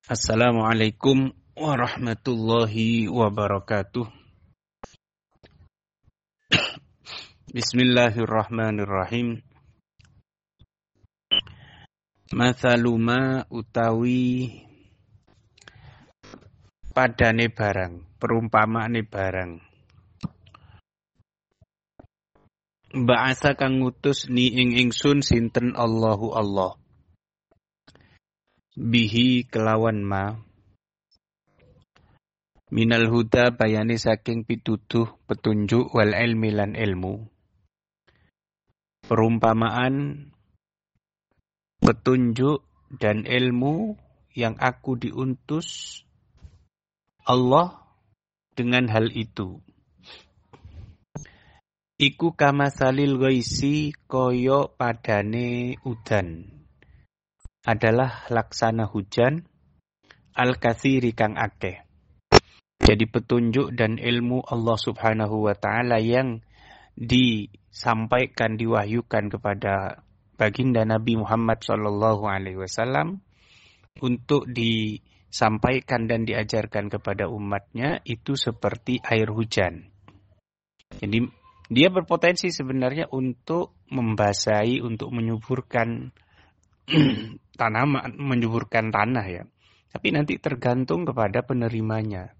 Assalamualaikum warahmatullahi wabarakatuh. Bismillahirrahmanirrahim. Mathaluma utawi padane barang, perumpamaane barang. Ba'asa kang ngutus ni ing ingsun sinten Allahu Allah. Bihi kelawan ma minal huda bayane saking pituduh petunjuk wal ilmi lan ilmu. Perumpamaan petunjuk dan ilmu yang aku diutus Allah dengan hal itu. Iku kamasalil ghaisi koyo padane udan. Adalah laksana hujan al-katsiri kang akeh. Jadi petunjuk dan ilmu Allah Subhanahu wa taala yang disampaikan, diwahyukan kepada baginda Nabi Muhammad sallallahu alaihi wasallam untuk disampaikan dan diajarkan kepada umatnya itu seperti air hujan. Jadi dia berpotensi sebenarnya untuk membasahi, untuk menyuburkan tanaman, menyuburkan tanah ya. Tapi nanti tergantung kepada penerimanya,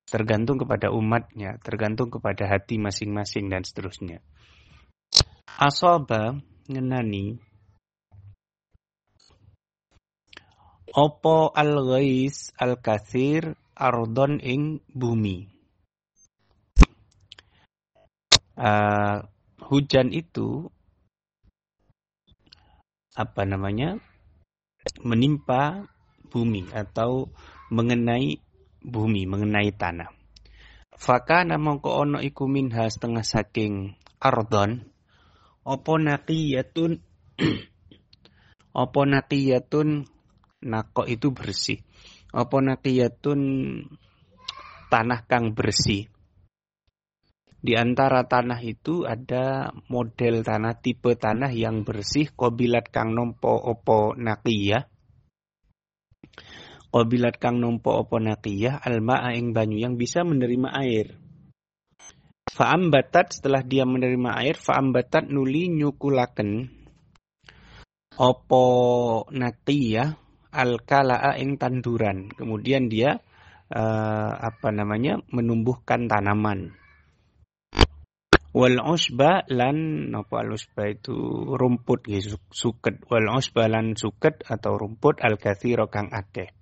tergantung kepada umatnya, tergantung kepada hati masing-masing dan seterusnya. Asaba ngenani opo al-ghais al-katsir ardon ing bumi. Hujan itu menimpa bumi atau mengenai bumi, mengenai tanah. Fakana mongko ono iku minha setengah saking ardon opo naqiyatun nako itu bersih. Opo naqiyatun tanah kang bersih. Di antara tanah itu ada model tanah, tipe tanah yang bersih, kobilat kang nompo opo naqiyah. Kobilat kang nompo opo naqiyah, alma'a ing banyu yang bisa menerima air. Fa'ambatat, setelah dia menerima air, fa'ambatat nuli nyukulaken opo naqiyah al-kala'a ing tanduran. Kemudian dia menumbuhkan tanaman. Wal usba lan napa al usba itu rumput suket. Wal usba lan suket atau rumput al katsira kang akeh.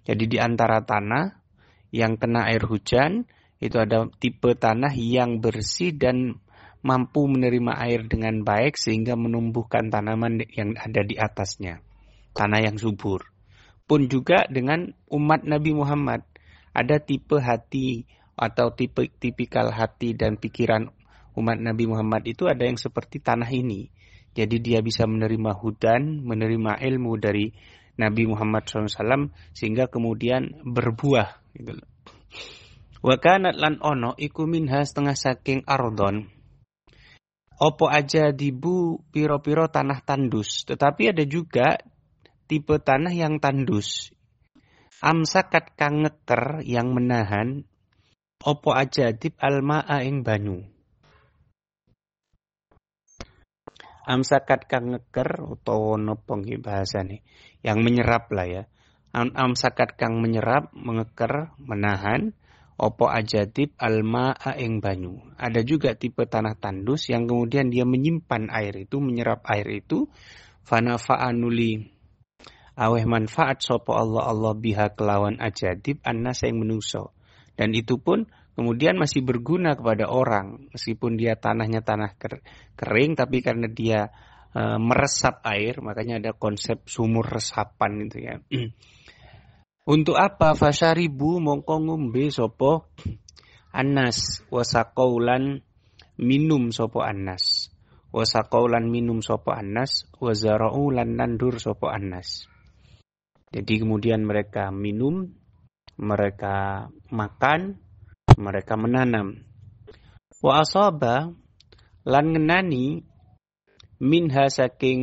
Jadi di antara tanah yang kena air hujan itu ada tipe tanah yang bersih dan mampu menerima air dengan baik sehingga menumbuhkan tanaman yang ada di atasnya. Tanah yang subur. Pun juga dengan umat Nabi Muhammad ada tipe hati atau tipikal hati dan pikiran umat Nabi Muhammad itu ada yang seperti tanah ini. Jadi dia bisa menerima hudan, menerima ilmu dari Nabi Muhammad SAW sehingga kemudian berbuah. Gitu. Wa kanat lan ono iku minha setengah saking ardon. Opo aja dibu piro-piro tanah tandus. Tetapi ada juga tipe tanah yang tandus. Amsakat kang ngeker yang menahan. Opo aja dib alma'a ing banyu. Amsakat kang ngeker utawa napa nggih bahasane yang menyerap lah ya. Amsakat kang menyerap, mengeker, menahan opo ajadib alma'a ing banyu. Ada juga tipe tanah tandus yang kemudian dia menyimpan air itu, menyerap air itu fanafa'anuli aweh manfaat sapa Allah biha kelawan ajadib annas ing menungso. Dan itu pun kemudian masih berguna kepada orang. Meskipun dia tanahnya tanah kering, tapi karena dia meresap air, makanya ada konsep sumur resapan itu ya. Untuk apa? Fasyaribu mongko ngombe sopo annas. Wasaqaulan minum sopo annas. Wasaqaulan minum sopo annas. Wazara'u lan nandur sopo annas. Jadi kemudian mereka minum, mereka makan, mereka menanam. Wa asaba lan ngenani minha saking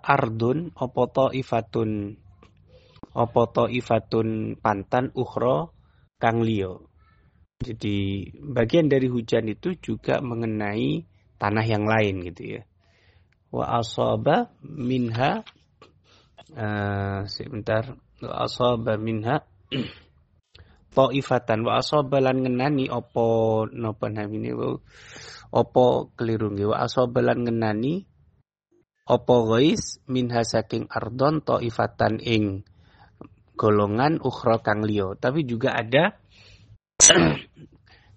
ardun apa taifatun apa taifatun pantan ukhra kang liya. Jadi bagian dari hujan itu juga mengenai tanah yang lain gitu ya. Wa asaba minha sebentar, wa asaba minha taifatan, wa asaba lan ngenani apa napa namine apa keliru nggih, wa asaba lan ngenani apa ghais minha saking ardon taifatan ing golongan ukhra kang liya. Tapi juga ada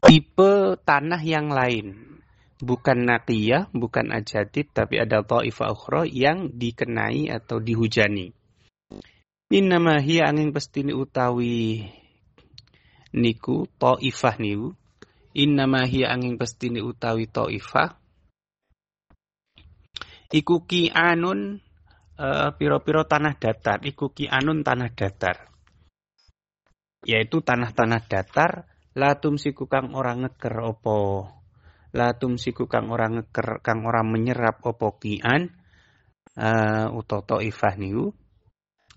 tipe tanah yang lain, bukan naqiyah, bukan ajadid, tapi ada taifah ukhra yang dikenai atau dihujani. Innama hiya angin pestini utawi niku taifah niku. Innama hiya angin pestini utawi taifah iku ki'anun piro-piro tanah datar, iku ki'anun tanah datar. Yaitu tanah-tanah datar latum siku kang orang ngeker opo, latum siku kang orang ngeker, kang orang menyerap opo kian utoto ifah niu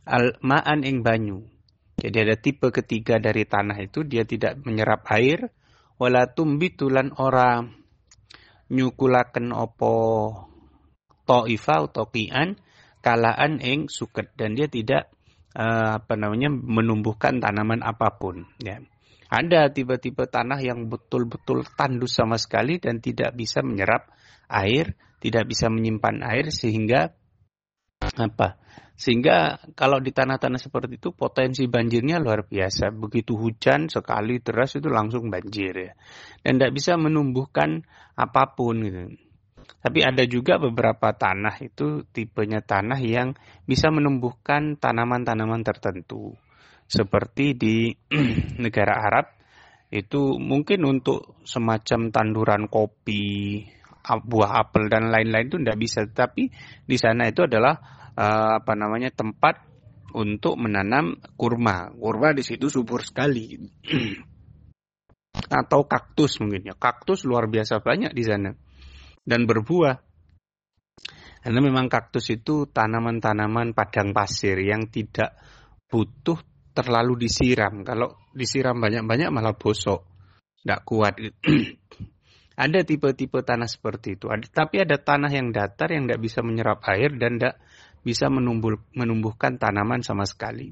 al ma'an ing banyu. Jadi ada tipe ketiga dari tanah itu, dia tidak menyerap air, walatum bitulan ora nyukulaken opo to'ifah atau kian kalaan ing suket, dan dia tidak menumbuhkan tanaman apapun ya. Ada tipe-tipe tanah yang betul-betul tandus sama sekali dan tidak bisa menyerap air, tidak bisa menyimpan air, sehingga sehingga kalau di tanah-tanah seperti itu potensi banjirnya luar biasa. Begitu hujan sekali deras itu langsung banjir ya. Dan tidak bisa menumbuhkan apapun gitu. Tapi ada juga beberapa tanah itu tipenya tanah yang bisa menumbuhkan tanaman-tanaman tertentu. Seperti di negara Arab, itu mungkin untuk semacam tanduran kopi, buah apel dan lain-lain itu tidak bisa. Tapi di sana itu adalah tempat untuk menanam kurma. Kurma di situ subur sekali. Atau kaktus mungkin ya. Kaktus luar biasa banyak di sana dan berbuah. Karena memang kaktus itu tanaman-tanaman padang pasir yang tidak butuh terlalu disiram. Kalau disiram banyak-banyak malah bosok, tidak kuat. Ada tipe-tipe tanah seperti itu. Tapi ada tanah yang datar yang tidak bisa menyerap air dan tidak bisa menumbuhkan tanaman sama sekali.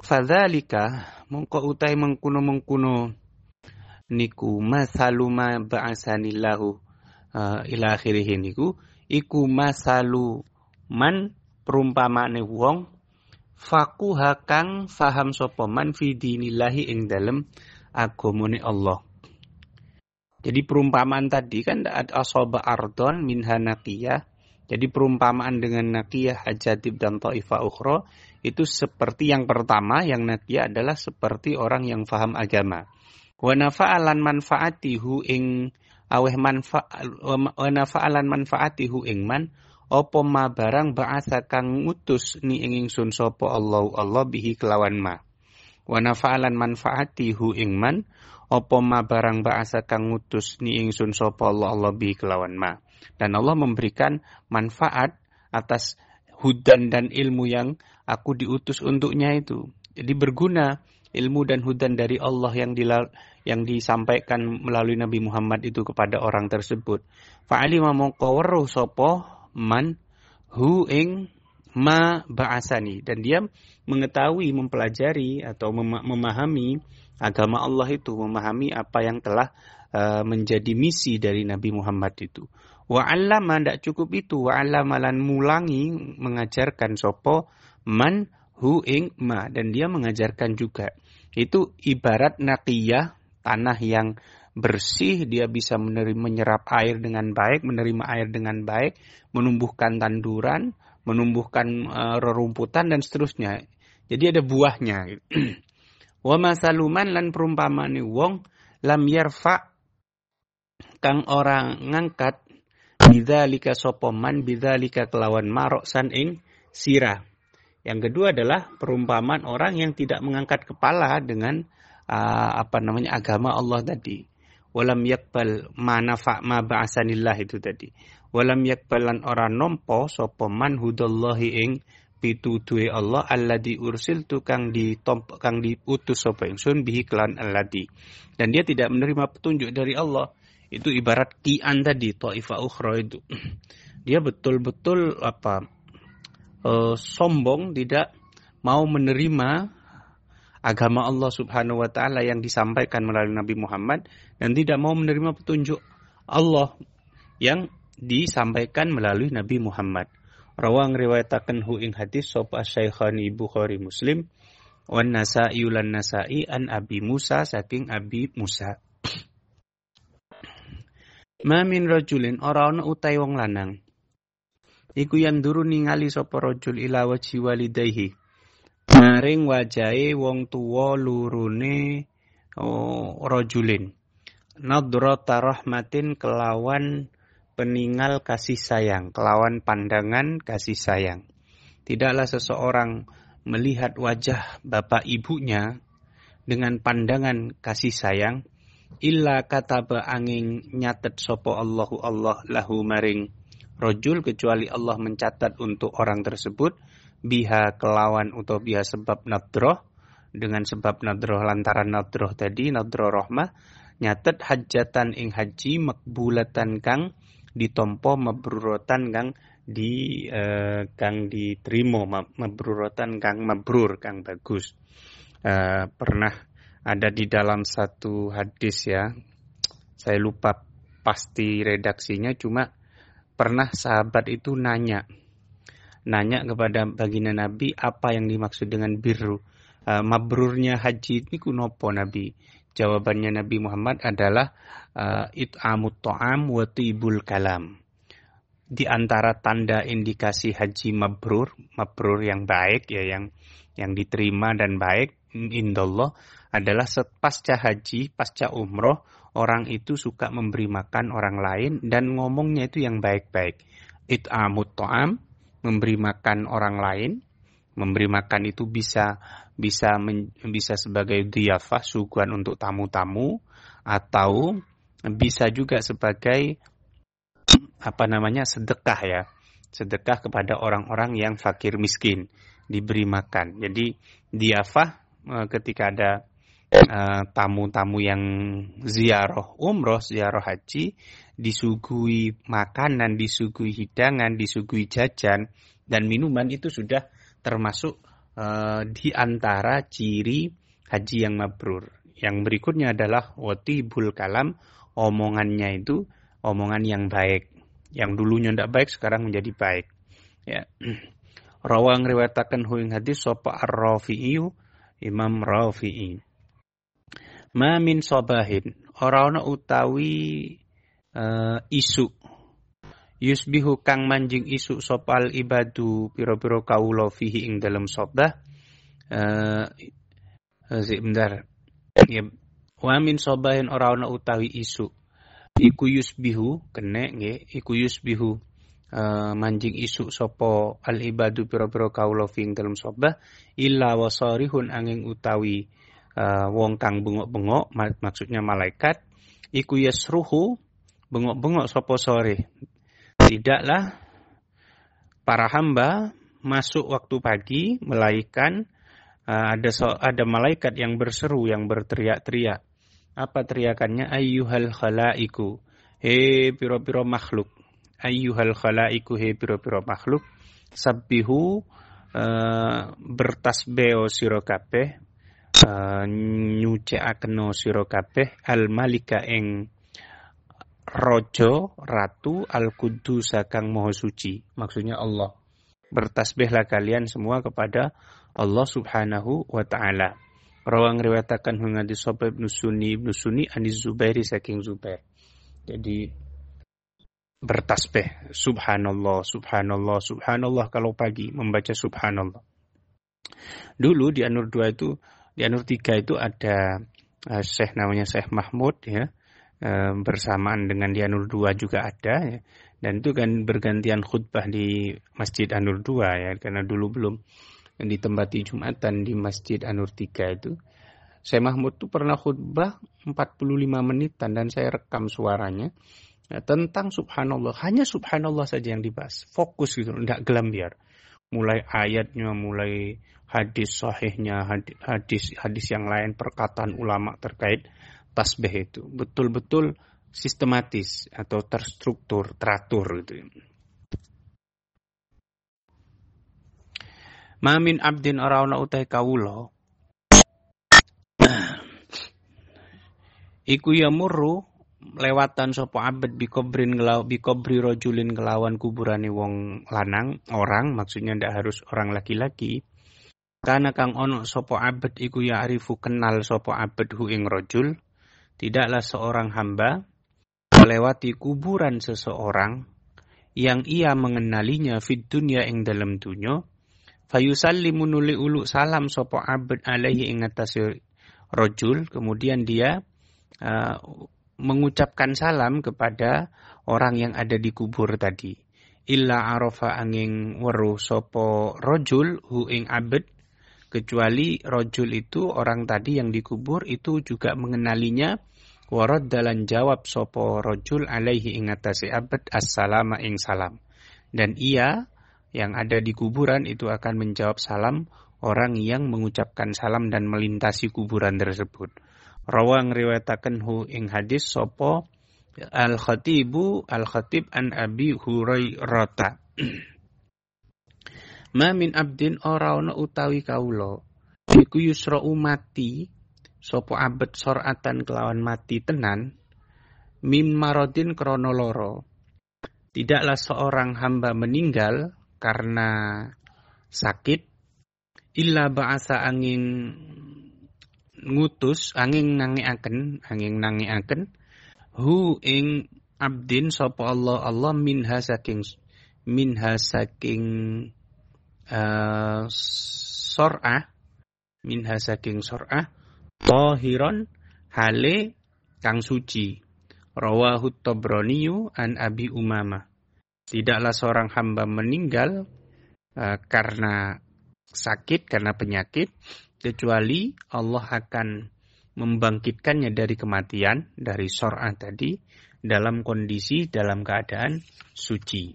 Fadzalika mongko utai mengkuno niku masaluma ba'asanillahu ila akhirih niku iku masalu man perumpamane wong fakuha kang faham sapa man fi dinillahi ing dalem agamane Allah. Jadi perumpamaan tadi kan asaba ardon minha naqiyah. Jadi perumpamaan dengan naqiyah, ajadib dan taifah ukhra itu seperti yang pertama, yang naqiyah adalah seperti orang yang faham agama. Wa nafa'alan manfaatihu ing aweh wa nafa'alan manfaatihu ing man apa ma barang ba'atsa kang ngutus ni ing ingsun sapa Allah bihi kelawan ma. Wa nafa'alan manfaatihu ing man apa ma barang ba'atsa kang ngutus ni ingsun sapa Allah bihi kelawan ma. Dan Allah memberikan manfaat atas hudan dan ilmu yang aku diutus untuknya itu. Jadi berguna ilmu dan hudan dari Allah yang disampaikan melalui Nabi Muhammad itu kepada orang tersebut. Fa'alima mongko weruh sapa man hu ing ma ba'asani, dan dia mengetahui, mempelajari atau memahami agama Allah itu, memahami apa yang telah menjadi misi dari Nabi Muhammad itu. Wa 'allama, ndak cukup itu, wa 'allama lan mulangi mengajarkan sapa man hu ing ma, dan dia mengajarkan juga. Itu ibarat naqiyah, tanah yang bersih, dia bisa menyerap air dengan baik, menerima air dengan baik, menumbuhkan tanduran, menumbuhkan rerumputan dan seterusnya. Jadi ada buahnya. Wa masaluman lan perumpamane wong lam yarfa kang orang ngangkat bidzalika sapa man bidzalika kelawan maroksan ing sirah. Yang kedua adalah perumpamaan orang yang tidak mengangkat kepala dengan agama Allah tadi. Walam yakbal ma nafa ma ba'asanillah itu tadi. Walam yakbalan ora nompo sapa man hudallahi ing pituduhe Allah alladzi ursiltu kang diutus sapa ingsun bihi kelan alladzi. Dan dia tidak menerima petunjuk dari Allah. Itu ibarat qi'an tadi, taifah ukhra itu. Dia betul-betul sombong, tidak mau menerima agama Allah Subhanahu wa taala yang disampaikan melalui Nabi Muhammad dan tidak mau menerima petunjuk Allah yang disampaikan melalui Nabi Muhammad. Rawang riwayataken hu ing hadis sapa Syaikhan Bukhari Muslim wan Nasa'i lan Nasa'i an Abi Musa saking Abi Musa. Ma min rajulin ora ana utahe wong lanang. Iku yanduru ningali sapa rajul ila wajhi walidayhi. Maring wajahe wong tuwa lurune rajulin. Nadrata rahmatin kelawan peninggal kasih sayang, kelawan pandangan kasih sayang. Tidaklah seseorang melihat wajah bapak ibunya dengan pandangan kasih sayang, illa kataba angin nyatet sopo Allahu Allah lahu maring rojul, kecuali Allah mencatat untuk orang tersebut, biha kelawan atau biha sebab nadroh, dengan sebab nadroh lantaran nadroh tadi, nadroh rahmah, nyatet hajatan ing haji makbulatan kang ditompo mabrurotan kang diterima, mabrurotan kang mabrur kang bagus. Pernah ada di dalam satu hadis ya, saya lupa pasti redaksinya, cuma pernah sahabat itu nanya kepada baginda Nabi apa yang dimaksud dengan birru, mabrurnya haji ini kunopo Nabi. Jawabannya Nabi Muhammad adalah it'amut ta'am wa tibul kalam. Di antara tanda indikasi haji mabrur yang baik ya, yang diterima dan baik indallah adalah pasca haji, pasca umroh, orang itu suka memberi makan orang lain dan ngomongnya itu yang baik-baik. It'amut ta'am, memberi makan orang lain. Memberi makan itu bisa sebagai dhiyafah, suguhan untuk tamu-tamu, atau bisa juga sebagai sedekah ya. Sedekah kepada orang-orang yang fakir miskin, diberi makan. Jadi dhiyafah ketika ada tamu-tamu yang ziarah umroh, ziarah haji, disuguhi makanan, disuguhi hidangan, disuguhi jajan dan minuman, itu sudah termasuk di antara ciri haji yang mabrur. Yang berikutnya adalah watibul kalam, omongannya itu omongan yang baik. Yang dulunya tidak baik sekarang menjadi baik. Ya. Rawang riwayataken hu ing hadis sapa Ar-Rafi'i, Imam Rafi'i. Ma min sabahin, ora ana utawi isu. Yusbihu kang manjing isu sopal ibadu piro-piro kawula fihi ing dalam sabah. Sebentar. Ya, wa min sabahin ora ana utawi isu. Iku yusbihu kene nggih, iku yusbihu manjing isu sapa al ibadu piro-piro kawula fihi ing dalam sabah illa wasarihun angin utawi wong kang bengok-bengok, maksudnya malaikat. Iku yasruhu bengok-bengok sapa sore. Tidaklah para hamba masuk waktu pagi, melainkan ada malaikat yang berseru, yang berteriak-teriak. Apa teriakannya? Ayyuhal khalaiku, he piro-piro makhluk. Ayyuhal khalaiku, he piro-piro makhluk. Sabbihu, bertasbih sira kabeh, nyucikakeno sira kabeh al malika ing Rojo, Ratu, Al-Qudus, kang Maha Suci. Maksudnya Allah. Bertasbihlah kalian semua kepada Allah Subhanahu wa Ta'ala. Rawang riwayatakan hadis sahaba Ibnu Sunni anis Zubairi saking Zubair. Jadi bertasbih, subhanallah, subhanallah, subhanallah kalau pagi membaca subhanallah. Dulu di An-Nur 2 itu, di An-Nur 3 itu ada Syekh namanya Syekh Mahmud ya. Bersamaan dengan di An-Nur 2 juga ada ya. Dan itu kan bergantian khutbah di Masjid An-Nur 2 ya, karena dulu belum ditempati Jumatan di Masjid An-Nur 3 itu. Syekh Mahmud itu pernah khutbah 45 menitan dan saya rekam suaranya tentang subhanallah, hanya subhanallah saja yang dibahas, fokus gitu, enggak gelambiar. mulai ayatnya, mulai hadis sahihnya, hadis yang lain, perkataan ulama terkait tasbih itu betul-betul sistematis atau terstruktur, teratur gitu. Mamin abdin ora ana utahe kawula iku yamurru lewatan sapa abad bikobri rajulin kelawan kuburane wong lanang, orang, maksudnya ndak harus orang laki-laki. Karena kang ono sapa abad iku ya arifu kenal sapa abad hu ing rajul, tidaklah seorang hamba melewati kuburan seseorang yang ia mengenalinya fid dunya ing dalam dunya, fayusallimu nuli ulu salam sapa abad alaihi ing atase rajul, kemudian dia mengucapkan salam kepada orang yang ada di kubur tadi. Illa arafa angin weruh sapa rajul hu ing abad, kecuali rajul itu orang tadi yang dikubur itu juga mengenalinya. Warad dalan jawab sapa rajul alaihi ing atase abad assalama ing salam, dan ia yang ada di kuburan itu akan menjawab salam orang yang mengucapkan salam dan melintasi kuburan tersebut. Rawang riwayataken hu ing hadis sapa al-khatib an Abi Hurairah. Ma min abdin ora ana utawi kawula iku yusra'u mati sapa abad soratan kelawan mati tenan mim maradin krana lara. Tidaklah seorang hamba meninggal karena sakit illa ba'asa angin ngutus angin nangiaken hu ing abdin sapa Allah minha saking sor'ah tahiron hale kang suci. Rawahu Tabraniyu an Abi Umamah. Tidaklah seorang hamba meninggal karena sakit, karena penyakit, kecuali Allah akan membangkitkannya dari kematian, dari sor'ah tadi, dalam keadaan suci.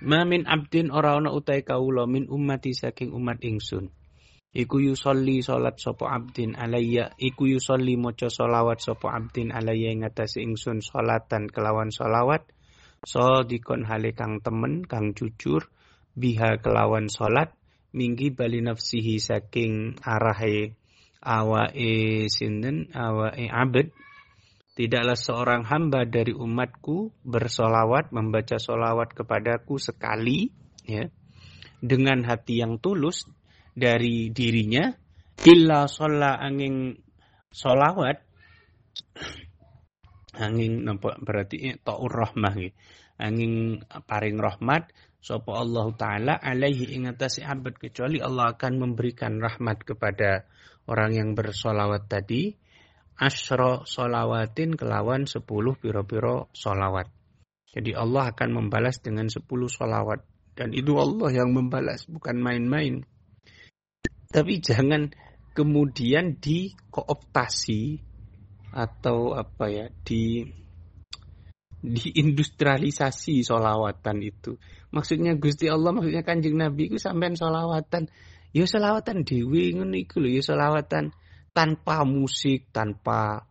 Ma min abdin ora ana utahe kawula min ummati saking umat ingsun. Iku yusolli salat sapa abdin alayya, iku yusolli maca selawat sapa abdin alayya ing atase ingsun salatan kelawan selawat, sadikon hale kang temen, kang jujur, biha kelawan salat, minggi bali nafsihi saking arahe awake abad. Tidaklah seorang hamba dari umatku bersolawat, membaca solawat kepadaku sekali, ya, dengan hati yang tulus dari dirinya, illa sholla angin solawat, angin berarti ta'ur rahmah, angin paring rahmat, sapa Allah Ta'ala alaihi ing atase abad, kecuali Allah akan memberikan rahmat kepada orang yang bersolawat tadi, asyra sholawatin kelawan 10 piro-piro sholawat. Jadi Allah akan membalas dengan 10 sholawat. Dan itu Allah yang membalas, bukan main-main. Tapi jangan kemudian dikooptasi atau diindustrialisasi sholawatan itu. Maksudnya Gusti Allah, maksudnya Kanjeng Nabi itu sampean sholawatan. Ya sholawatan dewe ngono iku lho, ya sholawatan tanpa musik, tanpa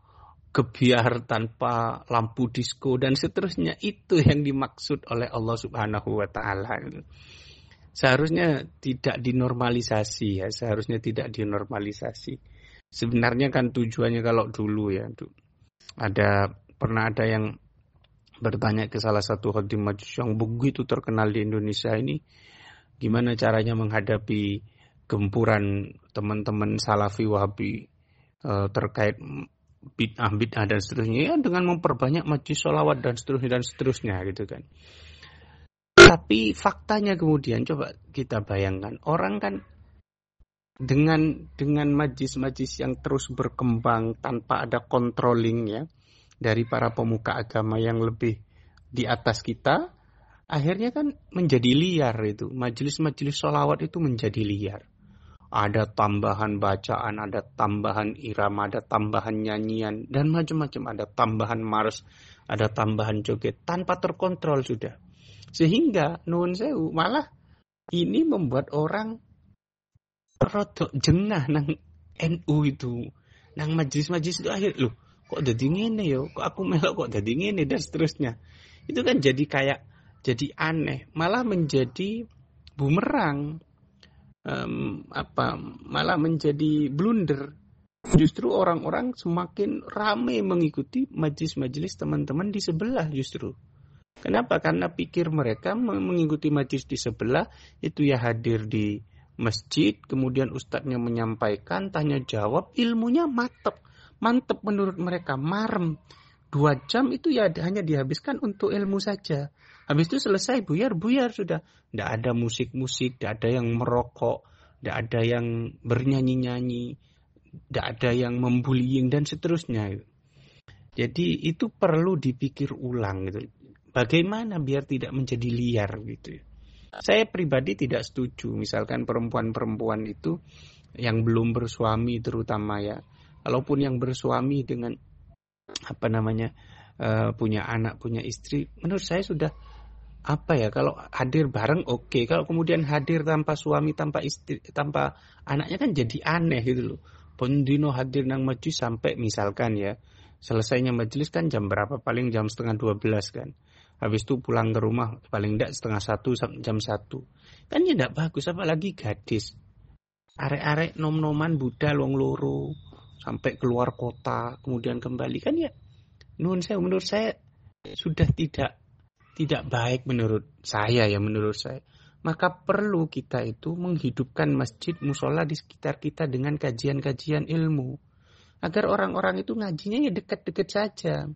gebiar, tanpa lampu disko dan seterusnya. Itu yang dimaksud oleh Allah Subhanahu wa taala. Seharusnya tidak dinormalisasi, ya, seharusnya tidak dinormalisasi. Sebenarnya kan tujuannya kalau dulu ya, pernah ada yang bertanya ke salah satu khatib majlis yang begitu terkenal di Indonesia ini, gimana caranya menghadapi gempuran teman-teman Salafi Wahabi terkait bid'ah dan seterusnya, ya dengan memperbanyak majlis sholawat dan seterusnya gitu kan. Tapi faktanya kemudian coba kita bayangkan, orang kan dengan majlis-majlis yang terus berkembang tanpa ada controlling ya dari para pemuka agama yang lebih di atas kita, akhirnya kan menjadi liar itu. Majelis-majelis sholawat itu menjadi liar. Ada tambahan bacaan, ada tambahan irama, ada tambahan nyanyian, dan macam-macam. Ada tambahan mars, ada tambahan joget, tanpa terkontrol sudah. Sehingga nuwun sewu malah Ini membuat orang rodok jengah nang NU itu, nang majelis-majelis itu akhir loh, kok dadi ngene yo, kok aku melok kok dadi ngene dan seterusnya. Itu kan jadi kayak jadi aneh, malah menjadi bumerang, malah menjadi blunder. Justru orang-orang semakin ramai mengikuti majelis-majelis teman-teman di sebelah justru. Kenapa? Karena pikir mereka mengikuti majelis di sebelah itu ya hadir di masjid, kemudian ustadznya menyampaikan, tanya jawab, ilmunya mantep menurut mereka, marem. 2 jam itu ya hanya dihabiskan untuk ilmu saja. Habis itu selesai, buyar sudah. Tidak ada musik-musik, tidak ada yang merokok, tidak ada yang bernyanyi-nyanyi, tidak ada yang membullying dan seterusnya. Jadi itu perlu dipikir ulang gitu. Bagaimana biar tidak menjadi liar gitu. Saya pribadi tidak setuju misalkan perempuan-perempuan itu yang belum bersuami terutama ya. Kalaupun yang bersuami dengan punya anak, punya istri, menurut saya sudah kalau hadir bareng oke. Kalau kemudian hadir tanpa suami, tanpa istri, tanpa anaknya kan jadi aneh gitu loh. Pondino hadir nang majelis sampai misalkan ya, selesainya majelis kan jam berapa? Paling jam 11:30 kan. Habis itu pulang ke rumah paling enggak 12:30 jam 1. Kan ya enggak bagus, apalagi gadis. Arek-arek nom-noman budal wong loro sampai keluar kota kemudian kembali kan ya. Menurut saya sudah tidak baik menurut saya. Maka perlu kita itu menghidupkan masjid musola di sekitar kita dengan kajian-kajian ilmu. Agar orang-orang itu ngajinya ya dekat-dekat saja.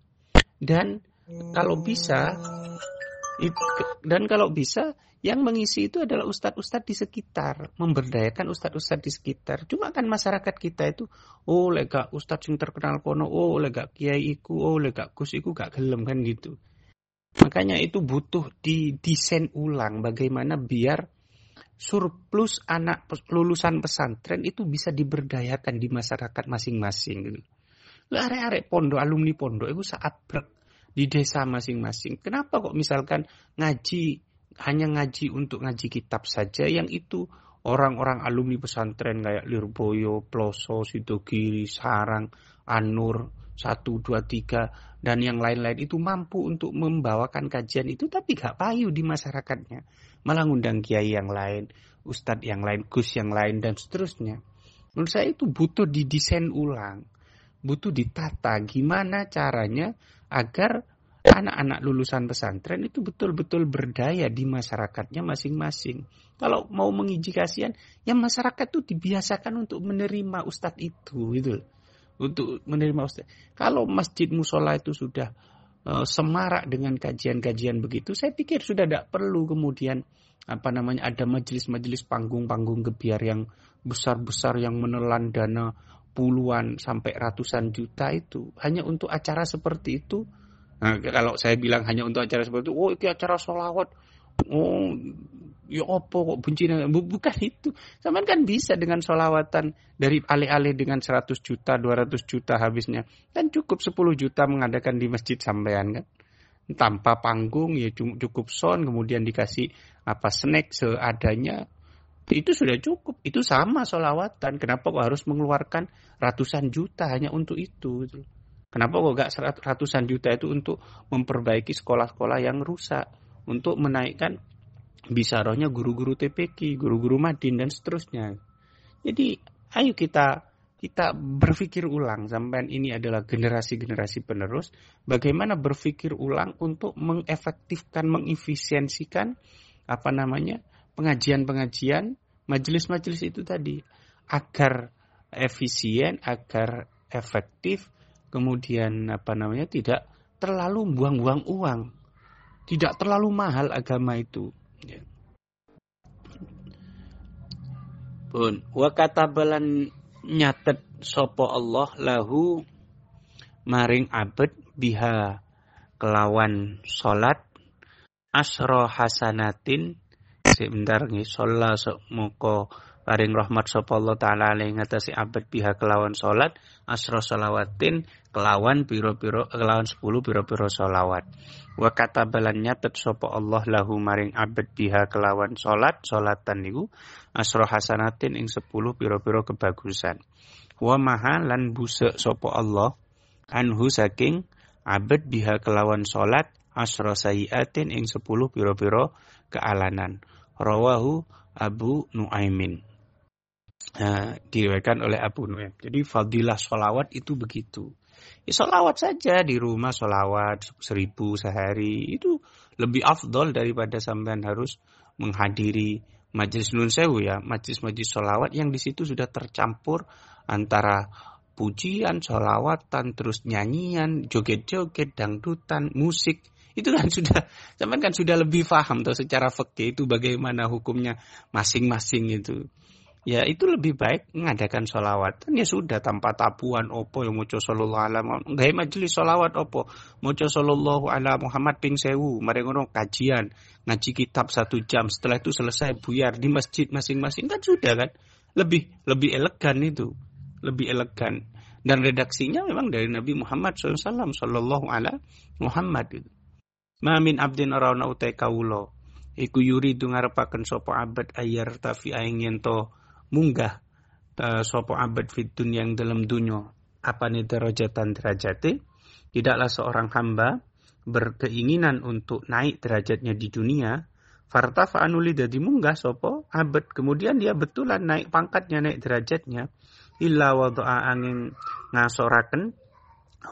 Dan kalau bisa yang mengisi itu adalah ustadz-ustadz di sekitar, memberdayakan ustadz-ustadz di sekitar. Cuma kan masyarakat kita itu, lega ustadz yang terkenal kono, lega kiai iku, lega gus iku gak gelem kan gitu. Makanya itu butuh didesain ulang bagaimana biar surplus anak lulusan pesantren itu bisa diberdayakan di masyarakat masing-masing gitu. Arek-arek pondok, alumni pondok itu saat di desa masing-masing. Kenapa kok misalkan hanya ngaji untuk ngaji kitab saja, yang itu orang-orang alumni pesantren kayak Lirboyo, Ploso, Sidogiri, Sarang, Anur, 1, 2, 3 dan yang lain-lain itu mampu untuk membawakan kajian itu, tapi gak payu di masyarakatnya. Malah ngundang kiai yang lain, ustadz yang lain, gus yang lain dan seterusnya. Menurut saya itu butuh didesain ulang, butuh ditata gimana caranya agar anak-anak lulusan pesantren itu betul-betul berdaya di masyarakatnya masing-masing. Kalau mau mengiji kasihan, ya masyarakat itu dibiasakan untuk menerima ustadz itu gitu. Untuk menerima ustadz. Kalau masjid musola itu sudah semarak dengan kajian-kajian begitu, saya pikir sudah tidak perlu kemudian ada majelis-majelis panggung-panggung gebiar yang besar-besar yang menelan dana puluhan sampai ratusan juta itu hanya untuk acara seperti itu. Nah, kalau saya bilang hanya untuk acara seperti itu, ini acara sholawat, ya apa kok benci, bukan itu. Sampean kan bisa dengan sholawatan dari alih-alih dengan 100 juta, 200 juta habisnya, kan cukup 10 juta mengadakan di masjid sampean kan. Tanpa panggung ya cukup sound, kemudian dikasih snack seadanya. Itu sudah cukup. Itu sama sholawatan. Kenapa kok harus mengeluarkan ratusan juta hanya untuk itu? Kenapa kok gak ratusan juta itu untuk memperbaiki sekolah-sekolah yang rusak, untuk menaikkan bisarohnya guru-guru TPQ, guru-guru Madin dan seterusnya. Jadi ayo kita berpikir ulang. Sampai ini adalah generasi-generasi penerus. Bagaimana berpikir ulang untuk mengefektifkan, mengefisiensikan pengajian-pengajian, majelis-majelis itu tadi, agar efisien, agar efektif, kemudian tidak terlalu buang-buang uang, tidak terlalu mahal agama itu. Pun wa katabalan nyatet sapa Allah lahu maring abad biha kelawan salat asra hasanatin Sebentar nggih, shalla moko paring rahmat sapa Allah taala ing ngatasi abad biha kelawan salat asra shalawatin kelawan 10 pira-pira sholawat. Wa katabalan nyatet sapa Allah lahu maring abad biha kelawan salatan niku asra hasanatin ing 10 pira-pira kebagusan. Wa maha lan busek sapa Allah anhu saking abad biha kelawan salat asra sayiatin ing 10 pira-pira kealanan. Rawahu Abu Nuaimin. Diriwayatkan oleh Abu Nuaim. Jadi fadilah sholawat itu begitu. Ya, sholawat saja di rumah, sholawat 1000 sehari itu lebih afdol daripada sampean harus menghadiri majelis nun sewu ya, majelis sholawat yang di situ sudah tercampur antara pujian, sholawatan, terus nyanyian, joget-joget, dangdutan, musik. Itu kan sampean kan sudah lebih paham tuh secara fikih itu bagaimana hukumnya masing-masing itu. Ya itu lebih baik mengadakan sholawat. Dan ya sudah tanpa tabuhan opo yang moco sallallahu alaihi wasallam. Gawe majelis sholawat opo. Moco sallallahu alaihi Muhammad ping 1000. Mari ngono kajian, ngaji kitab 1 jam. Setelah itu selesai buyar di masjid masing-masing kan sudah kan. Lebih elegan itu. Lebih elegan. Dan redaksinya memang dari Nabi Muhammad SAW. Sallallahu alaihi Muhammad itu. Ma min abdin arana utai kawula iku yuridu ngarepaken sapa abad ayar tafi aing yento munggah sapa abad fit dunya yang dalam dunya apane derajatan derajate. Tidaklah seorang hamba berkeinginan untuk naik derajatnya di dunia fartafa anuli dadi munggah sapa abad kemudian dia betulan naik pangkatnya naik derajatnya illa wada'a angin ngasoraken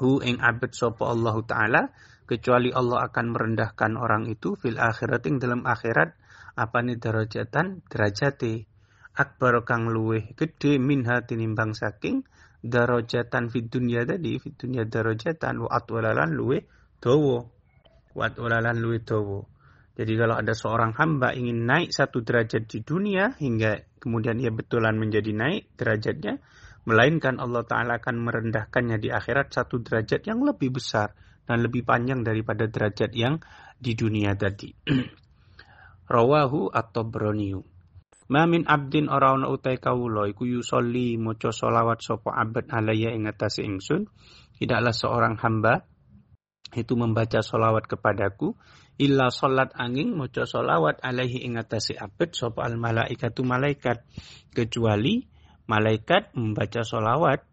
hu ing abad sapa Allah taala kecuali Allah akan merendahkan orang itu fil akhirat ing dalam akhirat apane derajate akbar kang luweh gedhe minha tinimbang saking darajatan fid dunya tadi fid dunya darajatan wa atwalalan luweh dawa. Jadi kalau ada seorang hamba ingin naik 1 derajat di dunia hingga kemudian ia betulan menjadi naik derajatnya, melainkan Allah Ta'ala akan merendahkannya di akhirat 1 derajat yang lebih besar dan lebih panjang daripada derajat yang di dunia tadi. Rawahu at-Tabrani. Ma min abdin ora ana utai kawula iku yusolli maca selawat sapa abad alaya ing atase ingsun. Tidaklah seorang hamba itu membaca selawat kepadaku illa salat angin maca selawat alaihi ing atase abad sapa al malaikatu malaikat, kecuali malaikat membaca selawat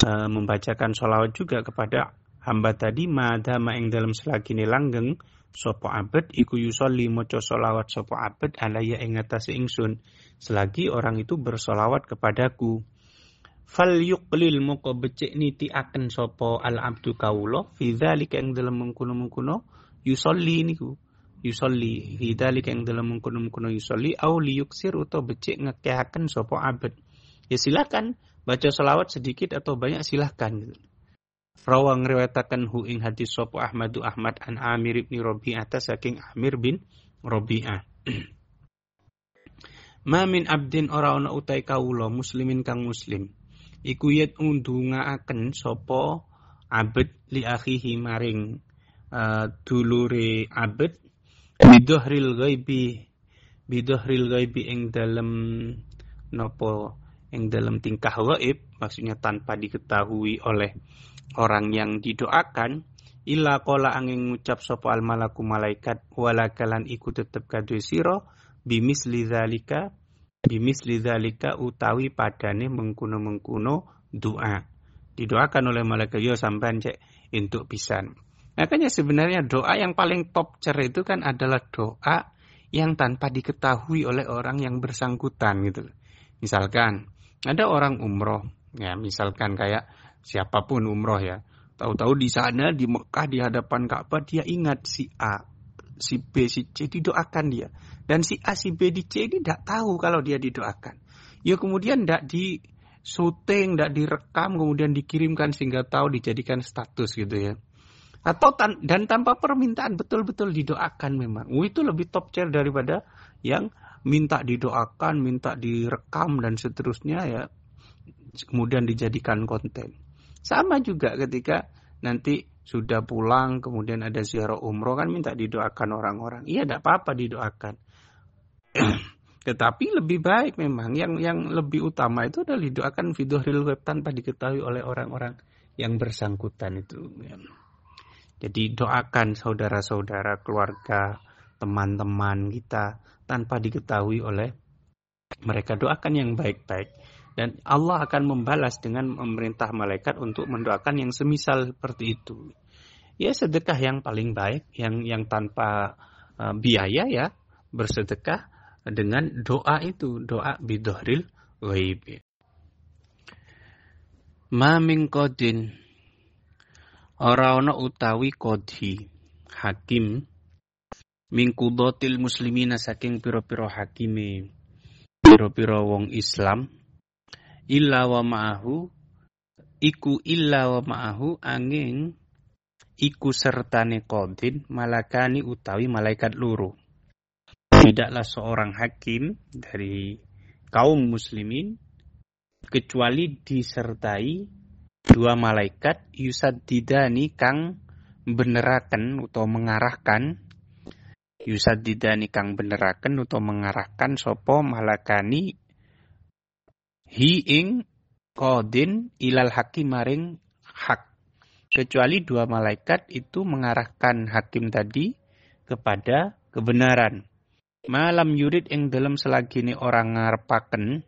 membacakan selawat juga kepada hamba tadi madama ing dalam selagine langgeng sapa abad iku yusolli maca selawat sapa abad alaya ing atase ingsun selagi orang itu bersolawat kepadaku. Fal yuqlil moko becik niti akan sapa al abdu kawula fi dzalika ing dalam mengkono-mengkono yusolli niku yusolli fi dzalika ing dalam mengkono-mengkono yusolli au liyuksir utawa becik ngekehaken sapa abad. Ya silakan baca selawat sedikit atau banyak silakan gitu. Rawang riwayataken hu ing hadis sapa Ahmadu Ahmad an Amir bin Rabi'ah saking Amir bin Rabi'ah. Ma min abdin ora ana utai kawula muslimin kang muslim iku yet undungaaken sapa abad li akhihi maring dulure abad bidhahril ghaibi ing dalem napa ing dalam tingkah gaib, maksudnya tanpa diketahui oleh orang yang didoakan, illa qala angin ngucap sapa al malaku malaikat walakalan iku tetep kadhe sira bimisli dzalika utawi padane mengkuno-mengkuno doa. Didoakan oleh malaikat yo sampean cek entuk pisan. Makanya sebenarnya doa yang paling top itu kan adalah doa yang tanpa diketahui oleh orang yang bersangkutan gitu. Misalkan ada orang umroh, ya misalkan kayak siapapun umroh ya, tahu-tahu di sana di Mekah di hadapan Ka'bah dia ingat si A, si B, si C didoakan dia, dan si A, si B, di C ini tidak tahu kalau dia didoakan. Ya kemudian tidak di syuting, tidak direkam, kemudian dikirimkan sehingga tahu dijadikan status gitu ya. Atau dan tanpa permintaan betul-betul didoakan memang. Itu lebih top tier daripada yang minta didoakan, minta direkam dan seterusnya ya. Kemudian dijadikan konten. Sama juga ketika nanti sudah pulang kemudian ada ziarah umroh kan minta didoakan orang-orang. Iya tidak apa-apa didoakan. Tetapi lebih baik memang yang lebih utama itu adalah didoakan fi dhahril ghaib tanpa diketahui oleh orang-orang yang bersangkutan itu. Ya. Jadi doakan saudara-saudara, keluarga, teman-teman kita tanpa diketahui oleh mereka. Doakan yang baik-baik. Dan Allah akan membalas dengan memerintah malaikat untuk mendoakan yang semisal seperti itu. Ya sedekah yang paling baik, yang tanpa biaya ya, bersedekah dengan doa itu, doa bidhahril ghaib. Ma min qadin, ora ana utawi qadhi, hakim, min qudatil muslimina saking pira-pira hakime, pira-pira wong Islam, illa wa ma'ahu, iku illa wa ma'ahu angin, iku sertane qadin, malakani utawi malaikat loro. Tidaklah seorang hakim dari kaum muslimin kecuali disertai dua malaikat yusaddidani kang beneraken utawa mengarahkan, yusaddidani kang beneraken utawa mengarahkan sapa malakani hi ing qadin ilal hakim maring hak. Kecuali dua malaikat itu mengarahkan hakim tadi kepada kebenaran. Malam yurid ing dalam selagine orang ngarepaken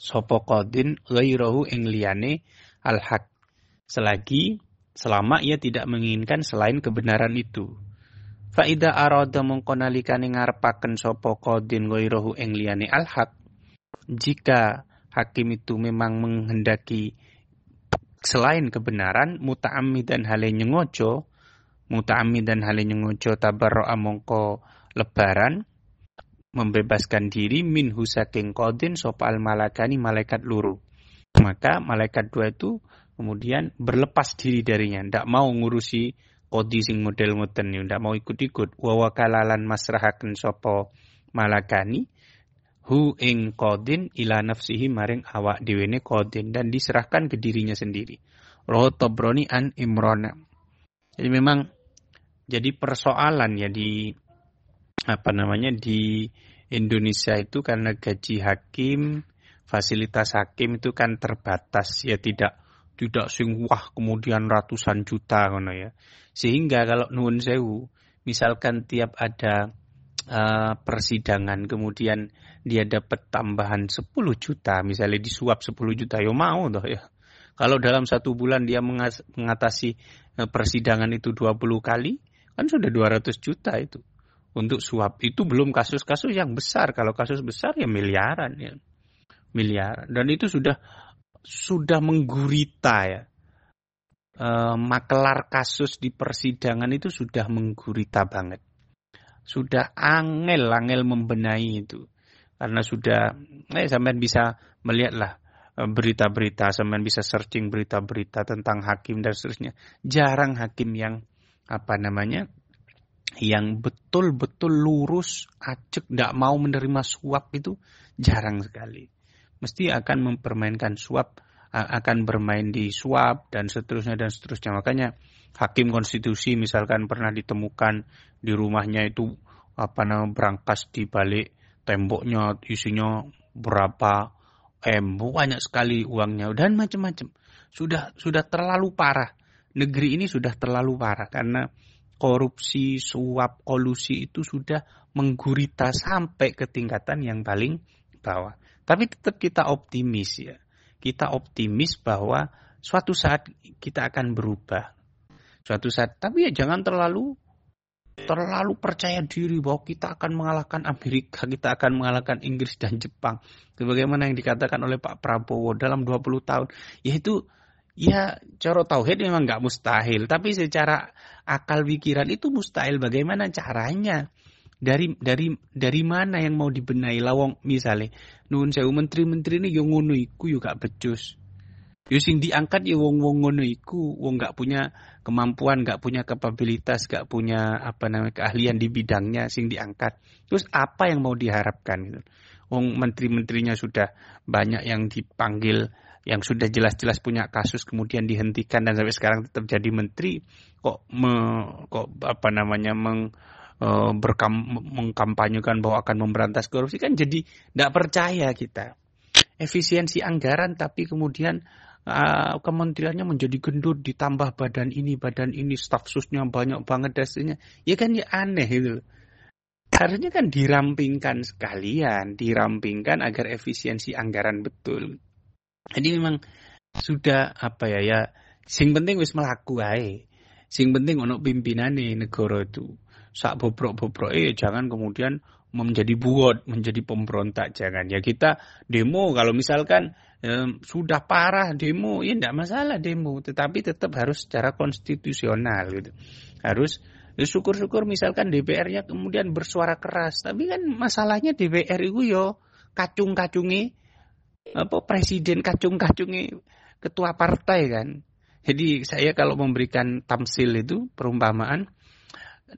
sapa qadin ghairahu ing liyane al-haq. Selama ia tidak menginginkan selain kebenaran itu. Fa idza arada mongko nalikane ngarepaken sapa qadin ghairahu ing liyane al-haq. Jika hakim itu memang menghendaki selain kebenaran, muta'ammidan hale nyengojo tabarra'a mongko lebaran, membebaskan diri minhu saking qadin sapa al malakani malaikat loro. Maka malaikat dua itu kemudian berlepas diri darinya, ndak mau ngurusi qadi sing model ngoten niku, ndak mau ikut-ikut. Wa wakalalan masrahaken sapa malakani hu ing qadin ila nafsihi maring awak dhewene qadin, dan diserahkan ke dirinya sendiri. Rawi Tabrani an Imran. Jadi memang jadi persoalan ya di Indonesia itu karena gaji hakim, fasilitas hakim itu kan terbatas ya, tidak sing wah kemudian ratusan juta ngono ya. Sehingga kalau nuwun sewu, misalkan tiap ada persidangan kemudian dia dapat tambahan 10 juta, misalnya disuap 10 juta, ya mau toh ya. Kalau dalam 1 bulan dia mengatasi persidangan itu 20 kali, kan sudah 200 juta itu. Untuk suap itu belum kasus-kasus yang besar. Kalau kasus besar ya miliaran ya. Miliaran. Dan itu sudah menggurita ya. Makelar kasus di persidangan itu sudah menggurita banget. Sudah angel membenahi itu. Karena sudah sampean bisa melihatlah berita-berita, sampean bisa searching berita-berita tentang hakim dan seterusnya. Jarang hakim yang yang betul-betul lurus, acek, tidak mau menerima suap itu jarang sekali. Mesti akan mempermainkan suap, akan bermain di suap dan seterusnya. Makanya hakim konstitusi misalkan pernah ditemukan di rumahnya itu berangkas di balik temboknya isinya berapa banyak sekali uangnya dan macam-macam. Sudah terlalu parah. Negeri ini sudah terlalu parah karena korupsi, suap, kolusi itu sudah menggurita sampai ke tingkatan yang paling bawah. Tapi tetap kita optimis ya. Kita optimis bahwa suatu saat kita akan berubah. Suatu saat, tapi ya jangan terlalu percaya diri bahwa kita akan mengalahkan Amerika, kita akan mengalahkan Inggris dan Jepang. Sebagaimana yang dikatakan oleh Pak Prabowo dalam 20 tahun. Yaitu ya, cara tauhid memang nggak mustahil, tapi secara akal pikiran itu mustahil. Bagaimana caranya? Dari mana yang mau dibenahi? Lawang misalnya, nuwun sewu menteri-menteri ini yang ngono iku yo gak becus. Yo sing diangkat ya wong-wong ngono iku, wong gak punya kemampuan, gak punya kapabilitas, gak punya keahlian di bidangnya sing diangkat. Terus apa yang mau diharapkan gitu? Wong menteri-menterinya sudah banyak yang dipanggil, yang sudah jelas-jelas punya kasus kemudian dihentikan dan sampai sekarang tetap jadi menteri, mengkampanyekan bahwa akan memberantas korupsi, kan jadi tidak percaya kita. Efisiensi anggaran tapi kemudian kementeriannya menjadi gendut, ditambah badan ini, staf susnya banyak banget dasarnya. Ya kan ya aneh itu. Harusnya kan dirampingkan sekalian, dirampingkan agar efisiensi anggaran betul. Jadi memang sudah sing penting wis melaku ae. Sing penting ono pimpinane negara itu. Sak bobrok-bobrok jangan kemudian menjadi buot, menjadi pemberontak, jangan. Ya kita demo kalau misalkan sudah parah demo, ya enggak masalah demo, tetapi tetap harus secara konstitusional gitu. Harus syukur-syukur misalkan DPR-nya kemudian bersuara keras, tapi kan masalahnya DPR itu yo kacung-kacungi presiden, kacung-kacungi ketua partai kan. Jadi saya kalau memberikan tamsil itu perumpamaan,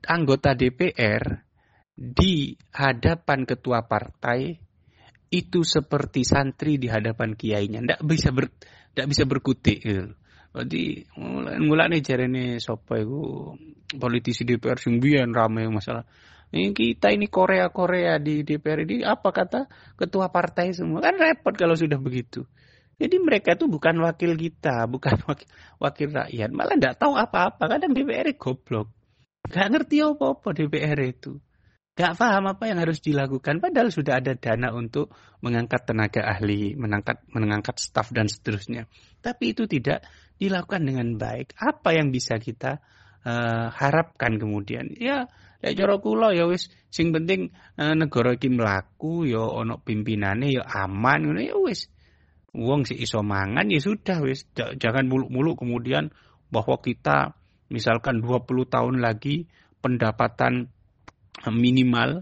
anggota DPR di hadapan ketua partai itu seperti santri di hadapan kiainya, ndak bisa berkutik gitu. Jadi mulane jarene sapa iku politisi DPR sing biyen rame masalah. Ini kita ini Korea di DPR ini, apa kata ketua partai semua, kan repot kalau sudah begitu. Jadi mereka itu bukan wakil kita, bukan wakil rakyat, malah ndak tahu apa-apa. Kadang DPR goblok, nggak ngerti apa-apa DPR itu. Gak paham apa yang harus dilakukan, padahal sudah ada dana untuk mengangkat tenaga ahli, mengangkat staf dan seterusnya. Tapi itu tidak dilakukan dengan baik. Apa yang bisa kita harapkan kemudian? Ya, lek cara kula ya wis sing penting negara iki mlaku ya ana pimpinane ya aman ngono ya wis. Wong sik iso mangan ya sudah wis. Jangan muluk-muluk kemudian bahwa kita misalkan 20 tahun lagi pendapatan minimal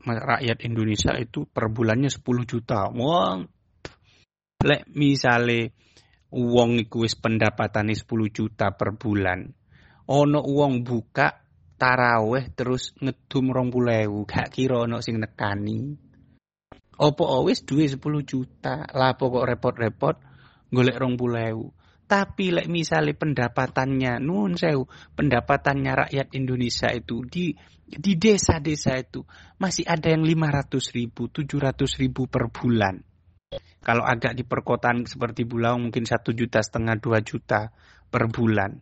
rakyat Indonesia itu per bulannya 10 juta. Wong lek misale wong iku wis pendapatane 10 juta per bulan, ono wong buka taraweh terus ngedum 20.000, gak kira ono sing nekani. Apa wis duwe 10 juta, lah pokok repot-repot golek 20.000. Tapi lek misalnya pendapatannya, pendapatannya rakyat Indonesia itu di desa-desa itu masih ada yang 500.000, 700.000 per bulan. Kalau agak di perkotaan seperti Bulawang mungkin 1,5 juta, 2 juta per bulan.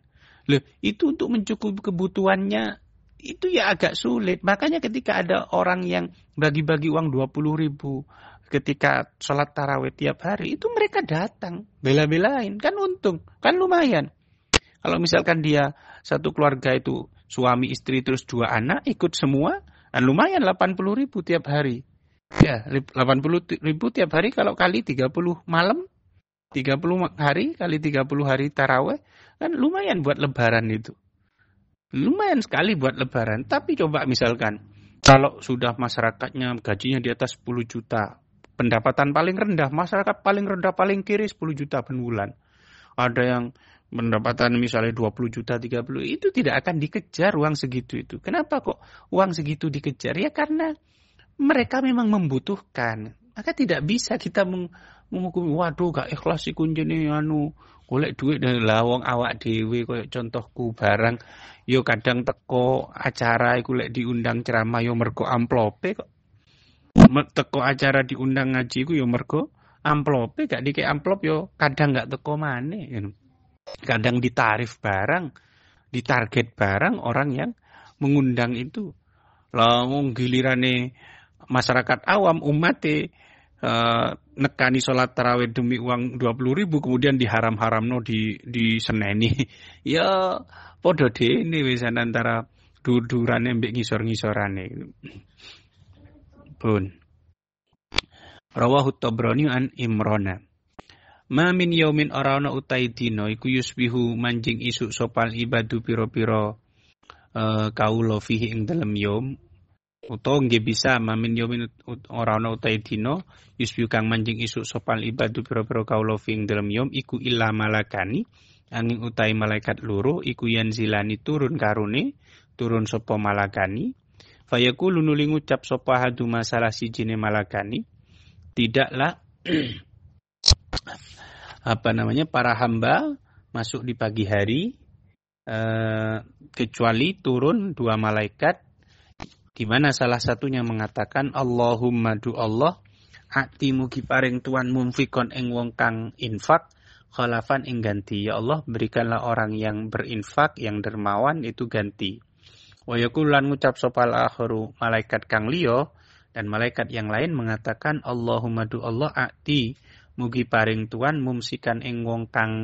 Loh, itu untuk mencukupi kebutuhannya itu ya agak sulit. Makanya ketika ada orang yang bagi-bagi uang 20.000 ketika sholat tarawih tiap hari, itu mereka datang, bela-belain, kan untung, kan lumayan. Kalau misalkan dia satu keluarga itu suami, istri, terus 2 anak, ikut semua, kan lumayan 80.000 tiap hari. Ya, 80.000 tiap hari kalau kali 30 malam, 30 hari kali 30 hari tarawih, kan lumayan buat lebaran itu. Lumayan sekali buat lebaran, tapi coba misalkan, kalau sudah masyarakatnya gajinya di atas 10 juta, pendapatan paling rendah, masyarakat paling rendah, paling kiri 10 juta per bulan. Ada yang pendapatan misalnya 20 juta, 30, itu tidak akan dikejar uang segitu itu. Kenapa kok uang segitu dikejar? Ya karena mereka memang membutuhkan. Maka tidak bisa kita menghukumi, waduh gak ikhlas iku njene golek duit dari lawang awak dhewe koyo contohku barang yo kadang teko acara iku lek diundang ceramah yo mergo amplope kok. Teko acara diundang ngaji ku yo mergo amplope, gak dikek amplop yo kadang gak teko maneh. Kadang ditarif barang, ditarget barang orang yang mengundang itu. Lah wong gilirane masyarakat awam umate nekani sholat tarawih demi uang 20.000 kemudian diharam-haramno di seneni. Ya padha dene wisan antara dur-durane mbek ngisor-ngisorane. Pun Rawahu Tabrani an Imrana. Ma min yaumin arana utai dina iku yusbihu manjing isuk sopal ibadu pira-pira kaula fihi ing dalem yaum utawa nggih bisa ma min yaumin arana utai dina yusbihu kang manjing isuk sopal ibadu pira-pira kaula fihi ing dalem yaum iku illa malakani angin utai malaikat loro iku yanzilani turun karune turun sapa malakani fayaqulu nuli ngucap sapa hadu masalah sijine malakani tidaklah para hamba masuk di pagi hari kecuali turun 2 malaikat, di mana salah satunya mengatakan Allahumma du Allah ati mugi paring tuan mumfikon ing wong kang infak khalafan ing ganti. Ya Allah, berikanlah orang yang berinfak, yang dermawan itu ganti. Wa yaqul lan ngucap sopal akhiru malaikat kang liya dan malaikat yang lain mengatakan Allahumma du Allah ati mugi paring tuan mumsikan ing wong kang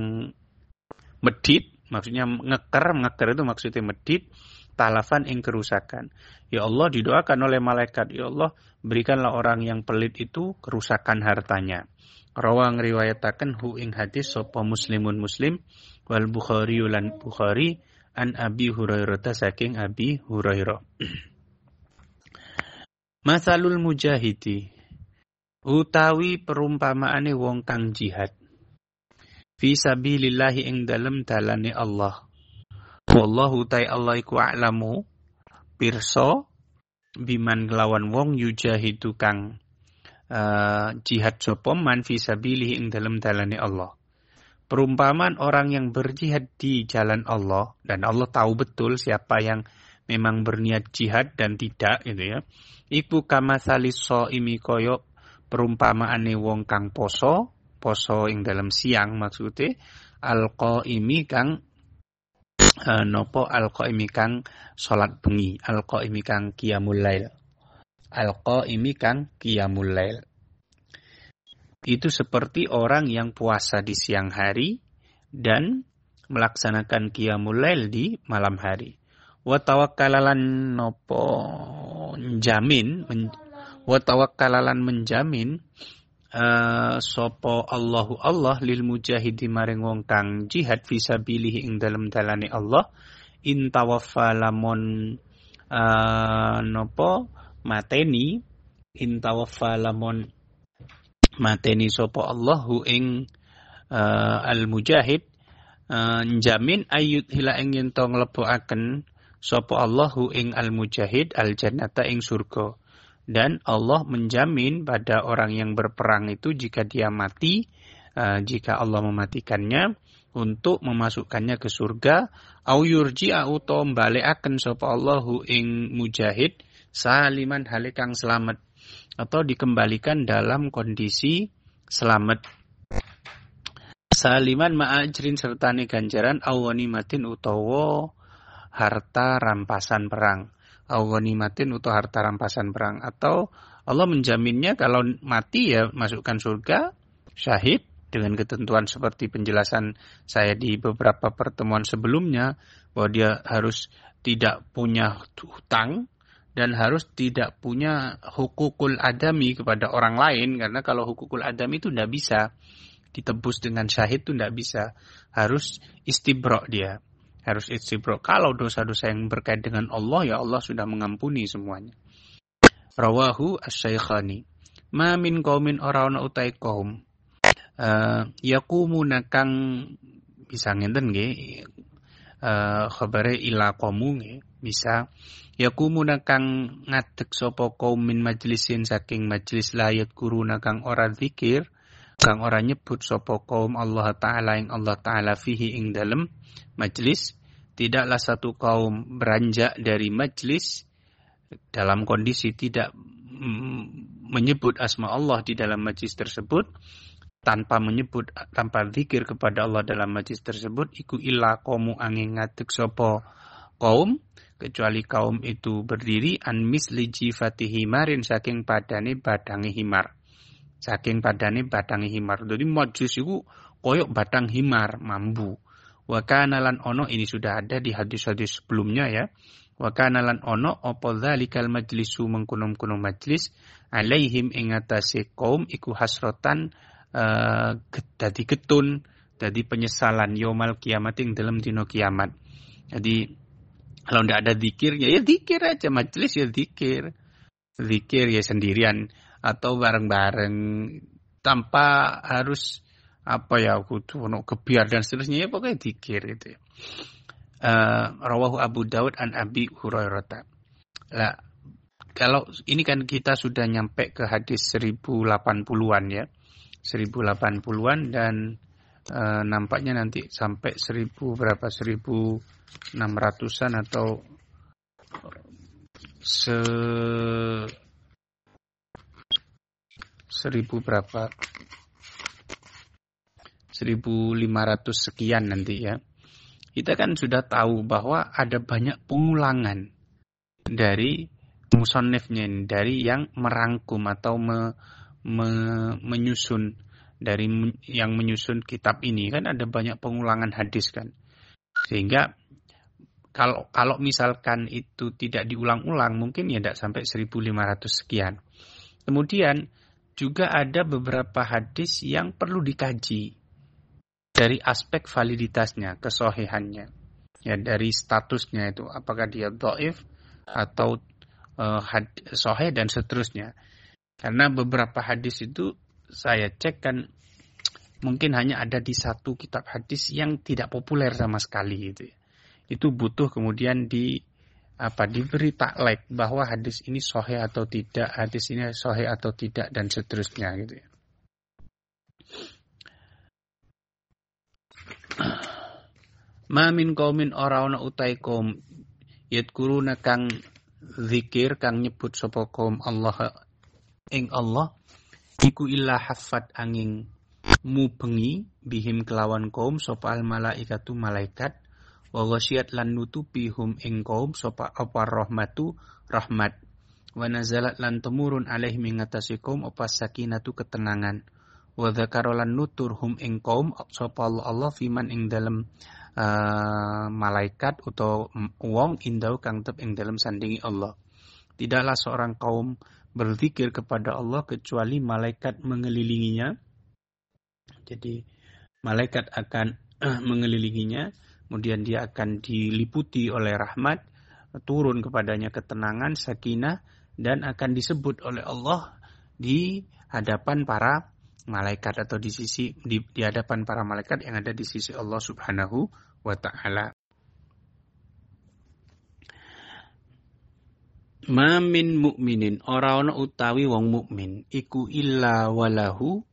medit, maksudnya ngeker itu maksudnya medit, talafan ing kerusakan. Ya Allah, didoakan oleh malaikat, ya Allah, berikanlah orang yang pelit itu kerusakan hartanya. Rawang riwayataken hu ing hadis sapa muslimun muslim wal Bukhari lan Bukhari an Abi Hurairah saking Abi Hurairah. Masalul mujahidi utawi perumpamaane wong kang jihad fi sabilillahi ing dalem dalane Allah. Wallahu ta'ala Allah iku a'lamu pirsa biman lawan wong yujahidu kang jihad sapa man fi sabilihi ing dalem dalane Allah. Perumpamaan orang yang berjihad di jalan Allah, dan Allah tahu betul siapa yang memang berniat jihad dan tidak gitu ya. Iku kamasalis shaimi kaya perumpamaane wong kang poso ing dalam siang maksudnya al-qaimi kang al-qaimi kang salat bengi, al-qaimi kang qiyamul lail. Al-qaimi kang qiyamul lail. Itu seperti orang yang puasa di siang hari dan melaksanakan qiyamul lail di malam hari. Wa tawakkalalan menjamin sapa Allahu Allah lil mujahidi maring wong kang jihad fisabilihi ing dalem dalane Allah in tawaffa lamun mateni sapa Allahu ing al mujahid njamin ayut hila ing yen to nglebokaken sapa Allahu ing al mujahid al jannata ing surga. Dan Allah menjamin pada orang yang berperang itu jika dia mati, jika Allah mematikannya, untuk memasukkannya ke surga, au yurji'a uta mbalekaken sapa Allahu ing mujahid saliman hale kang selamat, atau dikembalikan dalam kondisi selamat. Saliman ma'ajrin sertane ganjaran au ghanimatin utawa harta rampasan perang. Awanimatin atau harta rampasan perang, atau Allah menjaminnya kalau mati ya masukkan surga, syahid dengan ketentuan seperti penjelasan saya di beberapa pertemuan sebelumnya bahwa dia harus tidak punya hutang dan harus tidak punya hukukul adami kepada orang lain, karena kalau hukukul adami itu tidak bisa ditebus dengan syahid, itu tidak bisa, harus istibra dia. Harus istibra. Kalau dosa-dosa yang berkait dengan Allah, ya Allah sudah mengampuni semuanya. Rawahu asy-Syaikhani. Ma min qaumin ora ana utai kaum yaqumuna kang bisa ngenten nggih khabare ila qaumu nggih bisa yaqumuna kang ngadeg sapa kaum min majlisin saking majlis layat kuruna kang ora zikir, kang ora nyebut sapa kaum Allah Ta'ala ing Allah Ta'ala fihi ing dalem majlis. Tidaklah satu kaum beranjak dari majlis dalam kondisi tidak menyebut asma Allah di dalam majlis tersebut, tanpa zikir kepada Allah dalam majlis tersebut, iku illa qaumu angin ngadeg sapa kaum, kecuali kaum itu berdiri an misli jifati himarin saking padane badange himar. Saking padane badange himar. Jadi majlis iku koyok badang himar mambu. Wa kana lan ono, ini sudah ada di hadis-hadis sebelumnya ya. Wa kana lan ono apa dzalikal majlisu mengkunum-kunum majlis alaihim ing atase kaum iku hasratan dadi getun, dadi penyesalan yaumal kiamat ing dalam dina kiamat. Jadi kalau ndak ada zikir ya zikir aja, majlis ya zikir. Zikir ya sendirian atau bareng-bareng tanpa harus kudu ono kebiar dan seterusnya, ya pokoknya zikir gitu ya. Rawahu Abu Daud an Abi Hurairah. Lah, kalau ini kan kita sudah nyampe ke hadis 1080-an ya. 1080-an dan nampaknya nanti sampai 1000 berapa? 1000 600-an atau 1000 berapa? 1500 sekian nanti ya. Kita kan sudah tahu bahwa ada banyak pengulangan dari musannifnya, dari yang merangkum atau menyusun, dari yang menyusun kitab ini kan ada banyak pengulangan hadis kan. Sehingga kalau misalkan itu tidak diulang-ulang mungkin ya tidak sampai 1500 sekian. Kemudian juga ada beberapa hadis yang perlu dikaji dari aspek validitasnya, kesohihannya. Ya, dari statusnya itu apakah dia dhaif atau sahih dan seterusnya. Karena beberapa hadis itu saya cek kan mungkin hanya ada di satu kitab hadis yang tidak populer sama sekali gitu. Itu butuh kemudian diberi taklek bahwa hadis ini sahih atau tidak, hadis ini sahih atau tidak dan seterusnya gitu ya. Ma min qaumin ora ana utai kaum yadkuruna kang zikir kang nyebut sapa kaum Allah ing Allah iku illa haffat angin mubengi bihim kelawan kaum sapa al malaikatu malaikat wa ghasyiyat lan nutupi hum ing kaum sapa apa rahmatu rahmat wa nazalat lan temurun alaihim ing atase kaum apa sakinatu ketenangan wa dzakara lan nutur hum ing kaum sapa Allah fiman ing dalem malaikat atau wong indau kang tep ing dalam sandingi Allah. Tidaklah seorang kaum berzikir kepada Allah kecuali malaikat mengelilinginya. Jadi malaikat akan mengelilinginya, kemudian dia akan diliputi oleh rahmat, turun kepadanya ketenangan, sakinah, dan akan disebut oleh Allah di hadapan para malaikat atau di hadapan para malaikat yang ada di sisi Allah Subhanahu wa ta'ala. Ma min mukminin ora ana utawi wong mukmin iku illa walahu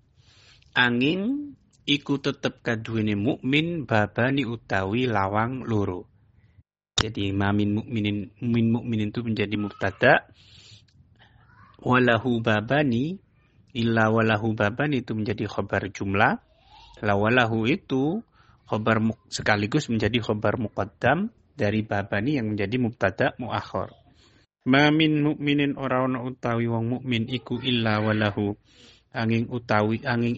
angin iku tetep kaduwene mukmin babani utawi lawang loro. Jadi ma min mukminin itu menjadi mubtada, walahu babani, illa walahu babani itu menjadi khabar jumlah, la walahu itu khabar sekaligus menjadi khabar muqaddam dari babani yang menjadi mubtada muakhar. Ma min mukminin ora ana utawi wong mukmin iku illa walahu angin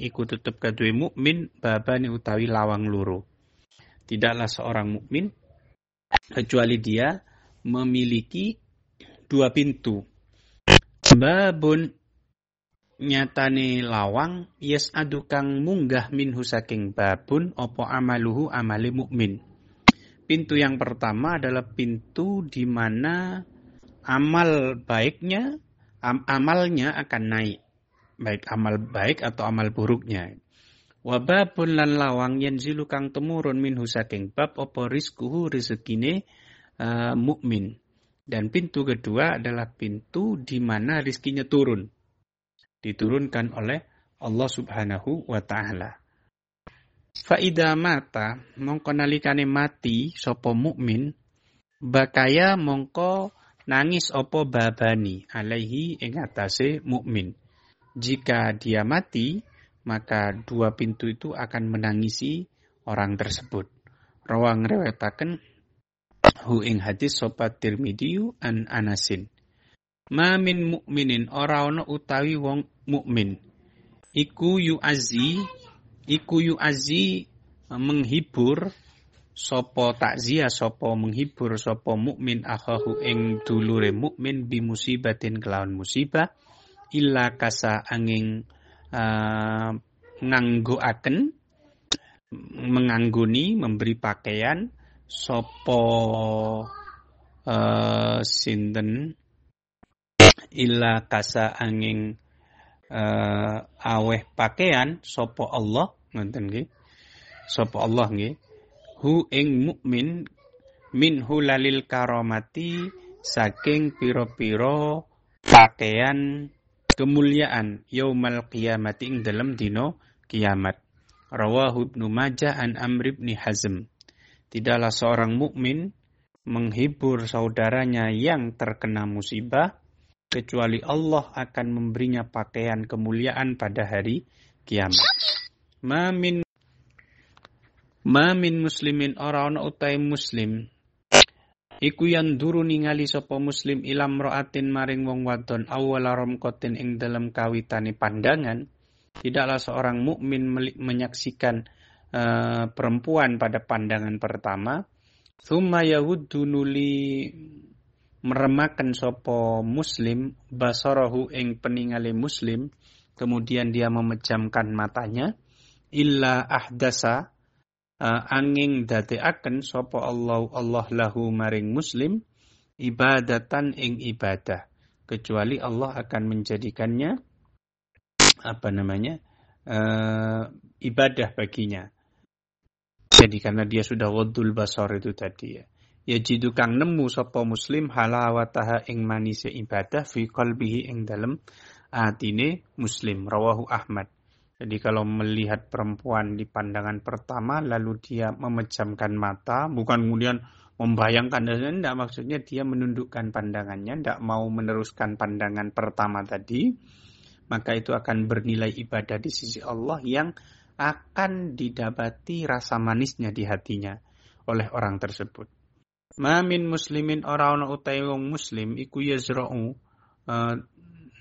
iku tetep kaduwe mukmin babani utawi lawang loro. Tidaklah seorang mukmin kecuali dia memiliki dua pintu. Babun nyatane lawang yas'adu kang munggah minhu saking babun apa amaluhu amale mukmin. Pintu yang pertama adalah pintu di mana amal baiknya amalnya akan naik, baik amal baik atau amal buruknya. Wa babun lan lawang yanzilu kang temurun minhu saking bab apa rizquhu rezekine mukmin. Dan pintu kedua adalah pintu di mana rizkinya turun, diturunkan oleh Allah Subhanahu wa ta'ala. Faida mata mongko nalikane mati sapa mukmin bakaya mongko nangis apa babani alaihi ing atase mukmin. Jika dia mati maka dua pintu itu akan menangisi orang tersebut. Rawang riwayataken hu ing hadis sapa Tirmidzi an Anasin. Ma min mukminin ora ana utawi wong mukmin iku yu'azzi menghibur sapa takziah sapa menghibur sapa mukmin akhahu ing dulure mukmin bi musibatin kelawan musibah illa kasa angin nganggoaken menganggoni memberi pakaian sapa sinten illa kasa angin aweh pakaian sapa Allah ngoten nggih sapa Allah nggih hu ing mukmin minhu lalil karamati saking pira-pira pakaian kemuliaan yaumal qiyamati ing dalem dina kiamat. Rawahu Ibnu Majah an Amr bin Hazm. Tidaklah seorang mukmin menghibur saudaranya yang terkena musibah, kecuali Allah akan memberinya pakaian kemuliaan pada hari kiamat. Mamin muslimin ora ana utai muslim iku yang duru ningali sapa muslim ilam ra'atin maring wong wadon awwala romkotin ing dalam kawitane pandangan. Tidaklah seorang mukmin menyaksikan perempuan pada pandangan pertama. Tsumma yawuddu nuli meremaken sapa muslim basarahu ing peningale muslim, kemudian dia memejamkan matanya, illa ahdasa angin dadekaken sapa Allah lahu maring muslim ibadatan ing ibadah, kecuali Allah akan menjadikannya ibadah baginya. Jadi karena dia sudah waddul basar itu tadi ya. Ya jidu kang nemu sapa muslim halawataha ing manise ibadah fi qalbihi ing dalem atine muslim. Rawahu Ahmad. Jadi kalau melihat perempuan di pandangan pertama lalu dia memejamkan mata, bukan kemudian membayangkan, enggak, maksudnya dia menundukkan pandangannya, enggak mau meneruskan pandangan pertama tadi, maka itu akan bernilai ibadah di sisi Allah yang akan didapati rasa manisnya di hatinya oleh orang tersebut. Mamin muslimin ora ana utahe wong muslim iku yazra'u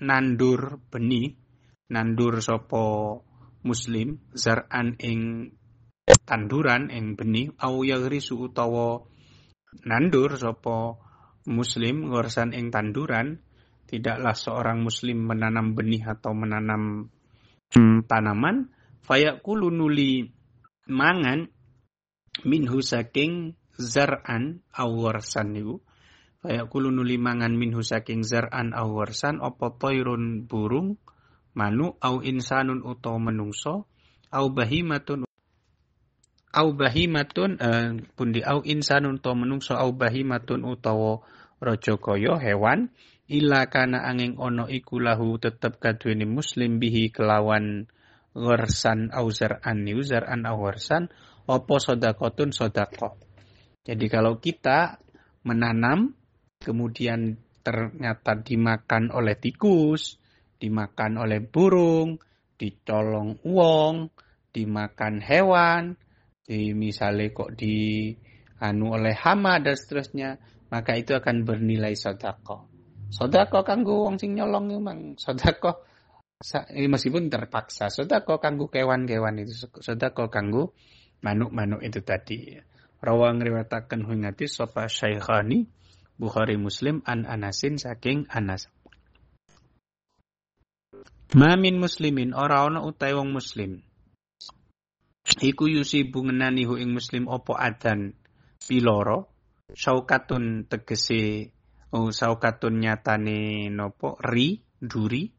nandur benih, nandur sapa muslim zar'an ing tanduran ing benih, au yaghrisu utawa nandur sapa muslim ngorsan ing tanduran. Tidaklah seorang muslim menanam benih atau menanam tanaman, fayaqulu nuli mangan minhu saking zar'an aw warsan niku. Fayaqulu nuli mangan minhu saking zar'an aw warsan apa tairun burung, manuk, au insanun utawa menungso, au bahimatun pundi au insanun utawa menungso, au bahimatun utawa raja kaya hewan, illa kana angin ono iku lahu tetep kaduweni muslim bihi kelawan gharsan au zar'an niu zar'an au gharsan apa sedekahun sedekah. Jadi kalau kita menanam kemudian ternyata dimakan oleh tikus, dimakan oleh burung, dicolong uang, dimakan hewan, misalnya kok oleh hama dan seterusnya, maka itu akan bernilai sedekah. Sedekah kanggo wong sing nyolong memang sedekah meskipun terpaksa, sedekah kanggo kewan-kewan itu, sedekah kanggo manuk-manuk itu tadi. Rawang riwayataken hingati sapa Syaikhani Bukhari Muslim an Anasin saking Anas. Mamin muslimin ora ana utahe wong muslim iku yusibu ngenani hu ing muslim apa adan piloro saukatun tegese saukatun nyatane nopo duri.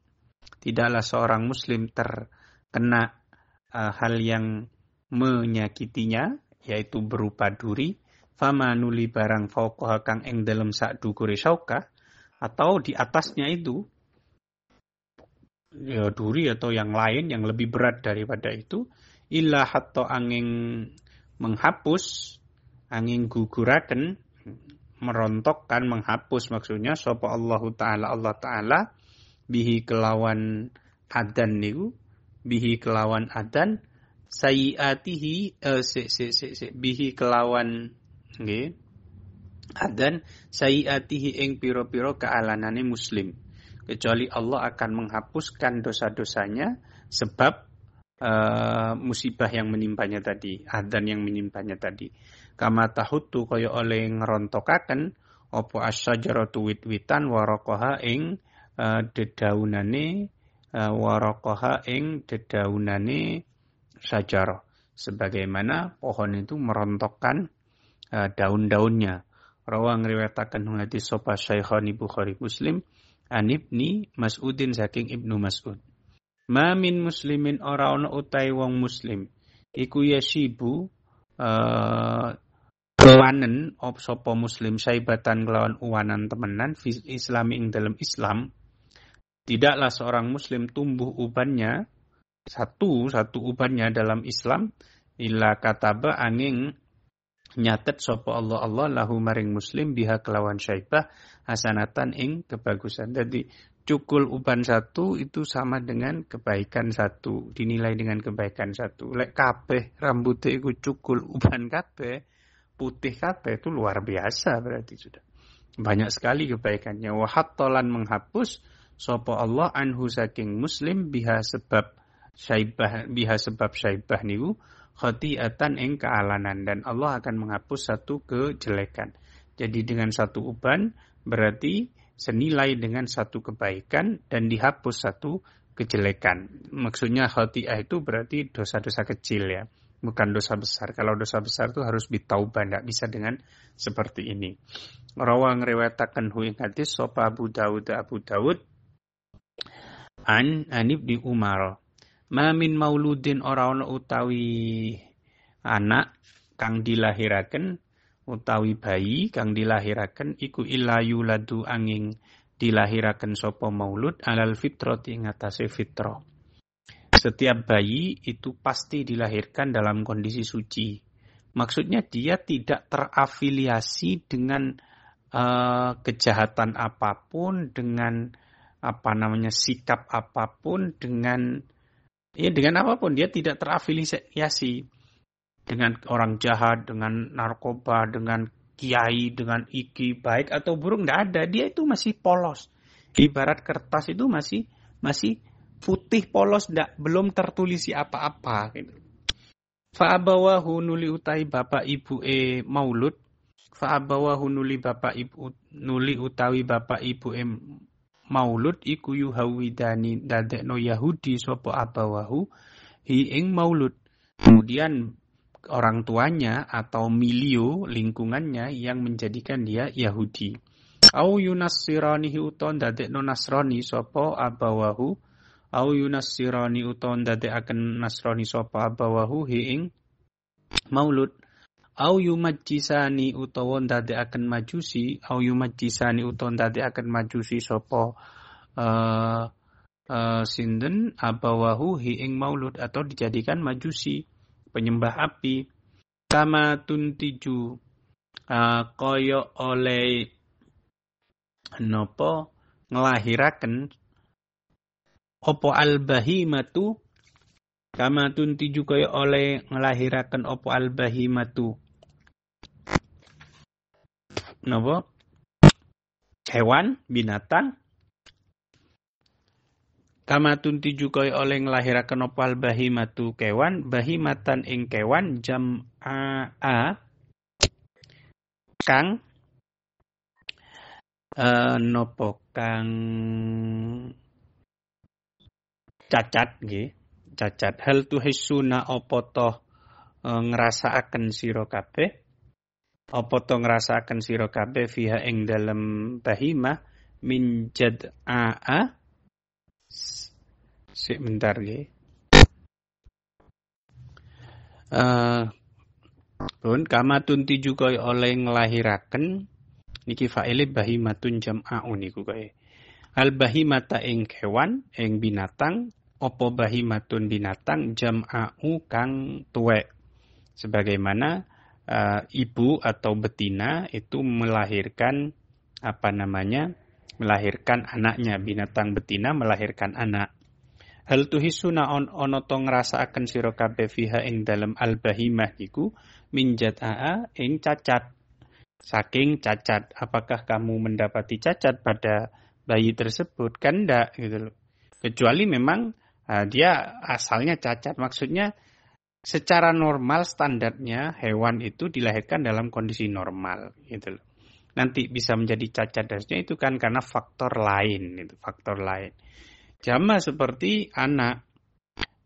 Tidaklah seorang muslim terkena hal yang menyakitinya, yaitu berupa duri, fama nuli barang fauqaha kang ing dalem sak dukure saukah, atau di atasnya itu ya duri atau yang lain yang lebih berat daripada itu, illa hatta angin menghapus, angin guguraken, merontokkan, menghapus maksudnya sapa Allah Ta'ala bihi kelawan adan niku, bihi kelawan adan sayiatihi bihi kelawan nggih adan sayiatihi ing pira-pira kealanane muslim, kecuali Allah akan menghapuskan dosa-dosanya sebab musibah yang menimpanya tadi, adan yang menimpanya tadi. Kama tahutu kaya oleh ngerontokaken apa asyajaratu wit-witan waraqaha ing dedaunane sajarah, sebagaimana pohon itu merontokkan daun-daunnya. Rawang riwayataken hadis sapa Syaikhani Bukhari Muslim an Ibni Mas'udin saking Ibnu Mas'ud. Ma min muslimin ora ana utahe wong muslim iku yasibu kewanen sapa muslim saibatan kelawan uwanan temenan fi islami ing dalam Islam. Tidaklah seorang muslim tumbuh ubannya satu ubannya dalam Islam illa kataba angin nyatet sapa Allah lahu maring muslim biha kelawan syaibah hasanatan ing kebagusan. Jadi cukul uban satu itu sama dengan kebaikan satu, dinilai dengan kebaikan satu. Lek kabeh rambutnya iku cukul uban kabeh, putih kabeh, itu luar biasa berarti sudah. Banyak sekali kebaikannya. Wa hattalan menghapus sapa Allah anhu saking muslim biha sebab syaibah niku khati'atan ing kealanan, dan Allah akan menghapus satu kejelekan. Jadi dengan satu uban berarti senilai dengan satu kebaikan dan dihapus satu kejelekan. Maksudnya khati'ah itu berarti dosa-dosa kecil ya, bukan dosa besar. Kalau dosa besar itu harus bitaubah, tidak bisa dengan seperti ini. Rawang riwayataken hu ing hadis sapa Abu Dawud an Ibnu Umar. Ma min mauludin ora ana utawi anak kang dilahiraken utawi bayi kang dilahiraken iku illa yuladu angin dilahiraken sapa maulud alal fitrati ing atase fitrah. Setiap bayi itu pasti dilahirkan dalam kondisi suci. Maksudnya dia tidak terafiliasi dengan kejahatan apapun, dengan sikap apapun, dengan apapun. Dia tidak terafiliasi dengan orang jahat, dengan narkoba, dengan kiai, dengan iki, baik atau buruk, tidak ada. Dia itu masih polos. Ibarat kertas itu masih putih polos, belum tertulisi apa-apa. Gitu. Fa'abawahu nuli utai bapak ibu maulud. Fa'abawahu nuli utawi bapak ibu maulud iku yuhawidani dadekno Yahudi sopo abawahu hi ing maulud. Kemudian orang tuanya atau milio lingkungannya yang menjadikan dia Yahudi. Au yunassiranihi uton dadekno Nasrani sopo abawahu. Au yunassirani uton dadekaken Nasrani sopo abawahu hi ing maulud. Au yumajjisani utawa ndadekaken majusi, au yumajjisani utawa ndadekaken majusi sapa sinten abawahu hi ing maulud, atau dijadikan majusi, penyembah api. Kama tuntiju kaya oleh napa nglahiraken apa albahimatu, kama tuntiju kaya oleh nglahiraken apa albahimatu napa hewan binatang. Kama tuntiju kaya oleh nglahiraken apa albahimatu kewan, bahimatan ing kewan jam'a kang napa kang cacat nggih, cacat. Hal tuhissuna apa to ngrasakaken sira kabeh, apa to ngrasakaken sira kabeh fiha ing dalem bahimah min jad'a. Sebentar nggih. Pun kama tuntiju kaya oleh nglahiraken niki fa'ile bahimatun jam'aun niku kaya. Al bahimata ing kewan, ing binatang, apa bahimatun binatang jam'au kang tuwek. Sebagaimana ibu atau betina itu melahirkan melahirkan anaknya, binatang betina melahirkan anak. Hal tuhisuna ono to ngrasakaken sira kabeh fiha ing dalem al bahimah niku min jat'a ing cacat. Saking cacat, apakah kamu mendapati cacat pada bayi tersebut? Kan enggak gitu loh. Kecuali memang dia asalnya cacat. Maksudnya secara normal standarnya hewan itu dilahirkan dalam kondisi normal gitu loh. Nanti bisa menjadi cacat dasarnya itu kan karena faktor lain, faktor lain. Jama seperti anak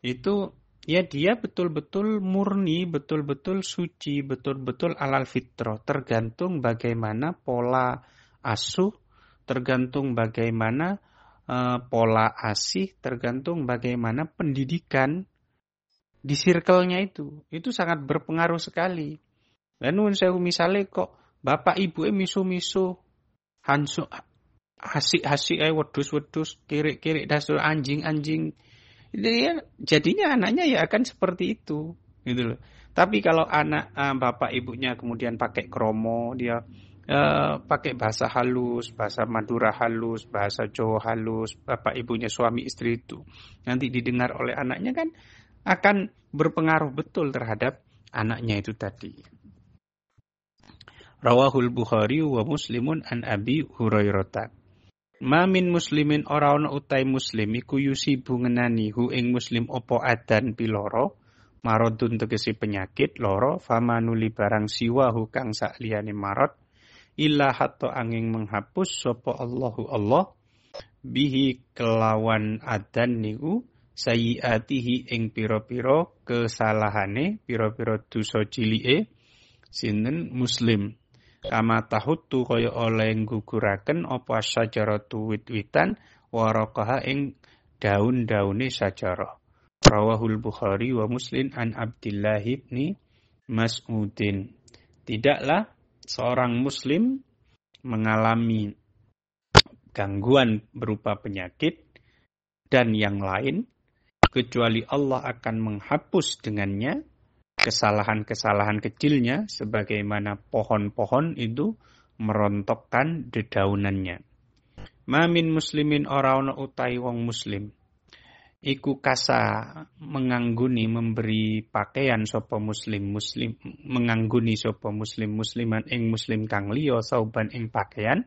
itu ya dia betul-betul murni, betul-betul suci, betul-betul alal fitrah, tergantung bagaimana pola asuh, tergantung bagaimana pola asih, tergantung bagaimana pendidikan di circle-nya itu sangat berpengaruh sekali. Dan misalnya kok bapak ibu misu-misu, hansu asik-asik wedus-wedus, kirik-kirik dasar anjing-anjing. Jadinya anaknya ya akan seperti itu. gitu loh. Tapi kalau anak bapak ibunya kemudian pakai kromo, dia pakai bahasa halus, bahasa Madura halus, bahasa Jawa halus, bapak ibunya suami istri itu nanti didengar oleh anaknya kan akan berpengaruh betul terhadap anaknya itu tadi. Rawahul Bukhari wa Muslimun an Abi Hurairah. Ma min muslimin ora ana utai muslim iku yusibu ngenani hu ing muslim opo adan piloro maradun tegesi penyakit loro famanuli barang siwahu kang sakliyane marad illa hatta angin menghapus sapa Allahu Allah bihi kelawan adan niku sayiatihi ing pira-pira kesalahane pira-pira dosa cilike sinten muslim. Kama tahuttu kaya oleh ngguguraken apa sajaratu wit-witan waraqaha ing daun-daune sajarah. Rawahul Bukhari wa Muslim an Abdillah ibn Mas'udin. Tidaklah seorang muslim mengalami gangguan berupa penyakit dan yang lain kecuali Allah akan menghapus dengannya kesalahan-kesalahan kecilnya sebagaimana pohon-pohon itu merontokkan dedaunannya. Mamin muslimin ora ana utai wong muslim iku kasa mengangguni memberi pakaian sapa muslim mengangguni sapa musliman ing muslim kang liya sauban ing pakaian.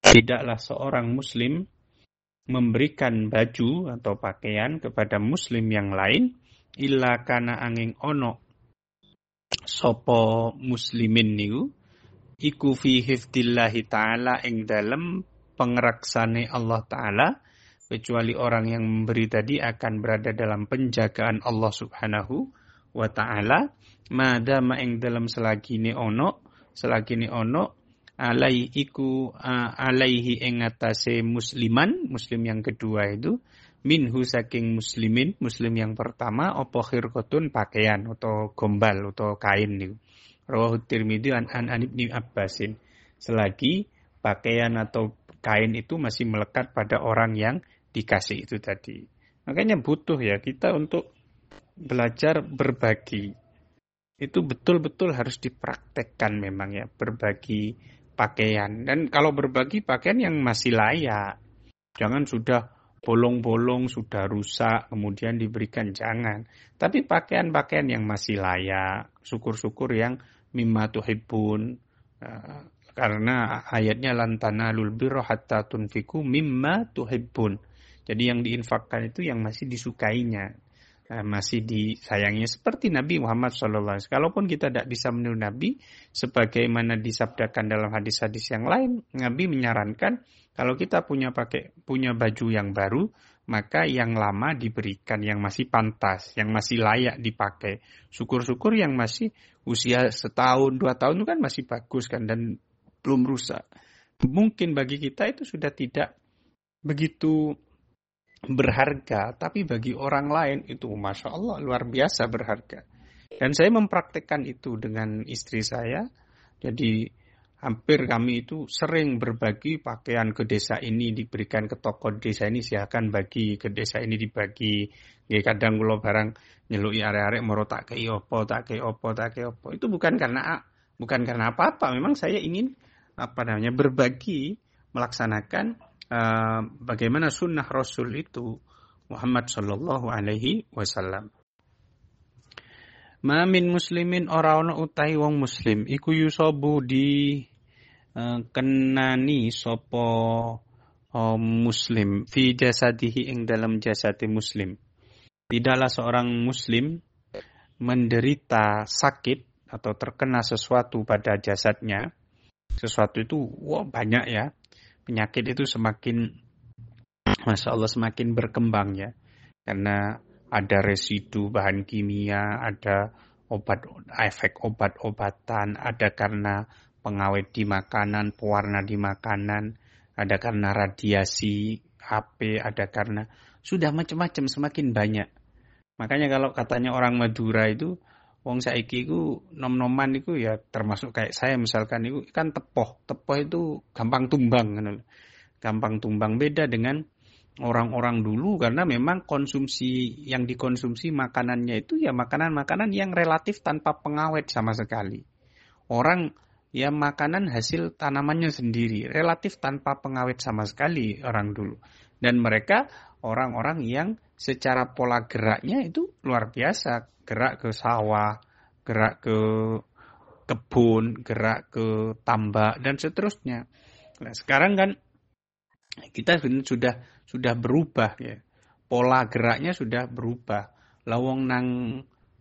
Tidaklah seorang muslim memberikan baju atau pakaian kepada muslim yang lain illa kana angin ono sopo muslimin niku iku fi hifdillahi ta'ala ing dalem pengeraksane Allah Ta'ala, kecuali orang yang memberi tadi akan berada dalam penjagaan Allah Subhanahu wa Ta'ala madama ing dalem selagine ono alaihi ing atase muslim yang kedua itu minhu saking muslim yang pertama apa khirqatun pakaian atau gombal atau kain niku. Rawahu Tirmidzi an Ibnu Abbasin. Selagi pakaian atau kain itu masih melekat pada orang yang dikasih itu tadi. Makanya butuh ya kita untuk belajar berbagi. Itu betul-betul harus dipraktekkan memang ya, berbagi pakaian. Dan kalau berbagi pakaian yang masih layak. Jangan sudah bolong-bolong, sudah rusak, kemudian diberikan, jangan. Tapi pakaian-pakaian yang masih layak, syukur-syukur yang mimma tuhibbun. Karena ayatnya lan tanalul birra hatta tunfiku mimma tuhibbun. Jadi yang diinfakkan itu yang masih disukainya, masih disayanginya. Seperti Nabi Muhammad SAW. Kalaupun kita tidak bisa meniru Nabi, sebagaimana disabdakan dalam hadis-hadis yang lain, Nabi menyarankan kalau kita punya baju yang baru, maka yang lama diberikan, yang masih pantas, yang masih layak dipakai. Syukur-syukur yang masih usia 1 tahun, 2 tahun itu kan masih bagus kan dan belum rusak. Mungkin bagi kita itu sudah tidak begitu berharga, tapi bagi orang lain itu Masya Allah luar biasa berharga. Dan saya mempraktekkan itu dengan istri saya. Jadi hampir kami itu sering berbagi pakaian ke desa ini diberikan ke toko desa ini, silakan bagi ke desa ini dibagi. Ya, kadang kalau barang nyeluki arek-arek moro tak kei opo. Itu bukan karena apa-apa. Memang saya ingin berbagi, melaksanakan bagaimana sunnah Rasul itu Muhammad sallallahu alaihi wasallam. Ma min muslimin ora ana utahi wong muslim iku yusabu di kenani sapa muslim fi jasadihi ing dalam jasati muslim. Tidaklah seorang muslim menderita sakit atau terkena sesuatu pada jasadnya. Sesuatu itu banyak ya. Penyakit itu semakin Masya Allah semakin berkembang ya. Karena ada residu bahan kimia, ada efek obat-obatan, ada karena pengawet di makanan, pewarna di makanan, ada karena radiasi HP, ada karena sudah macam-macam semakin banyak. Makanya kalau katanya orang Madura itu, wong saiki iku nom-noman iku ya termasuk kayak saya misalkan itu kan tepoh itu gampang tumbang, gampang tumbang beda dengan orang-orang dulu karena memang konsumsi yang dikonsumsi makanannya itu ya makanan-makanan yang relatif tanpa pengawet sama sekali. Orang ya makanan hasil tanamannya sendiri, relatif tanpa pengawet sama sekali orang dulu. Dan mereka orang-orang yang secara pola geraknya itu luar biasa. Gerak ke sawah, gerak ke kebun, gerak ke tambak, dan seterusnya. Nah, sekarang kan kita sudah berubah ya. Pola geraknya sudah berubah. Lawong nang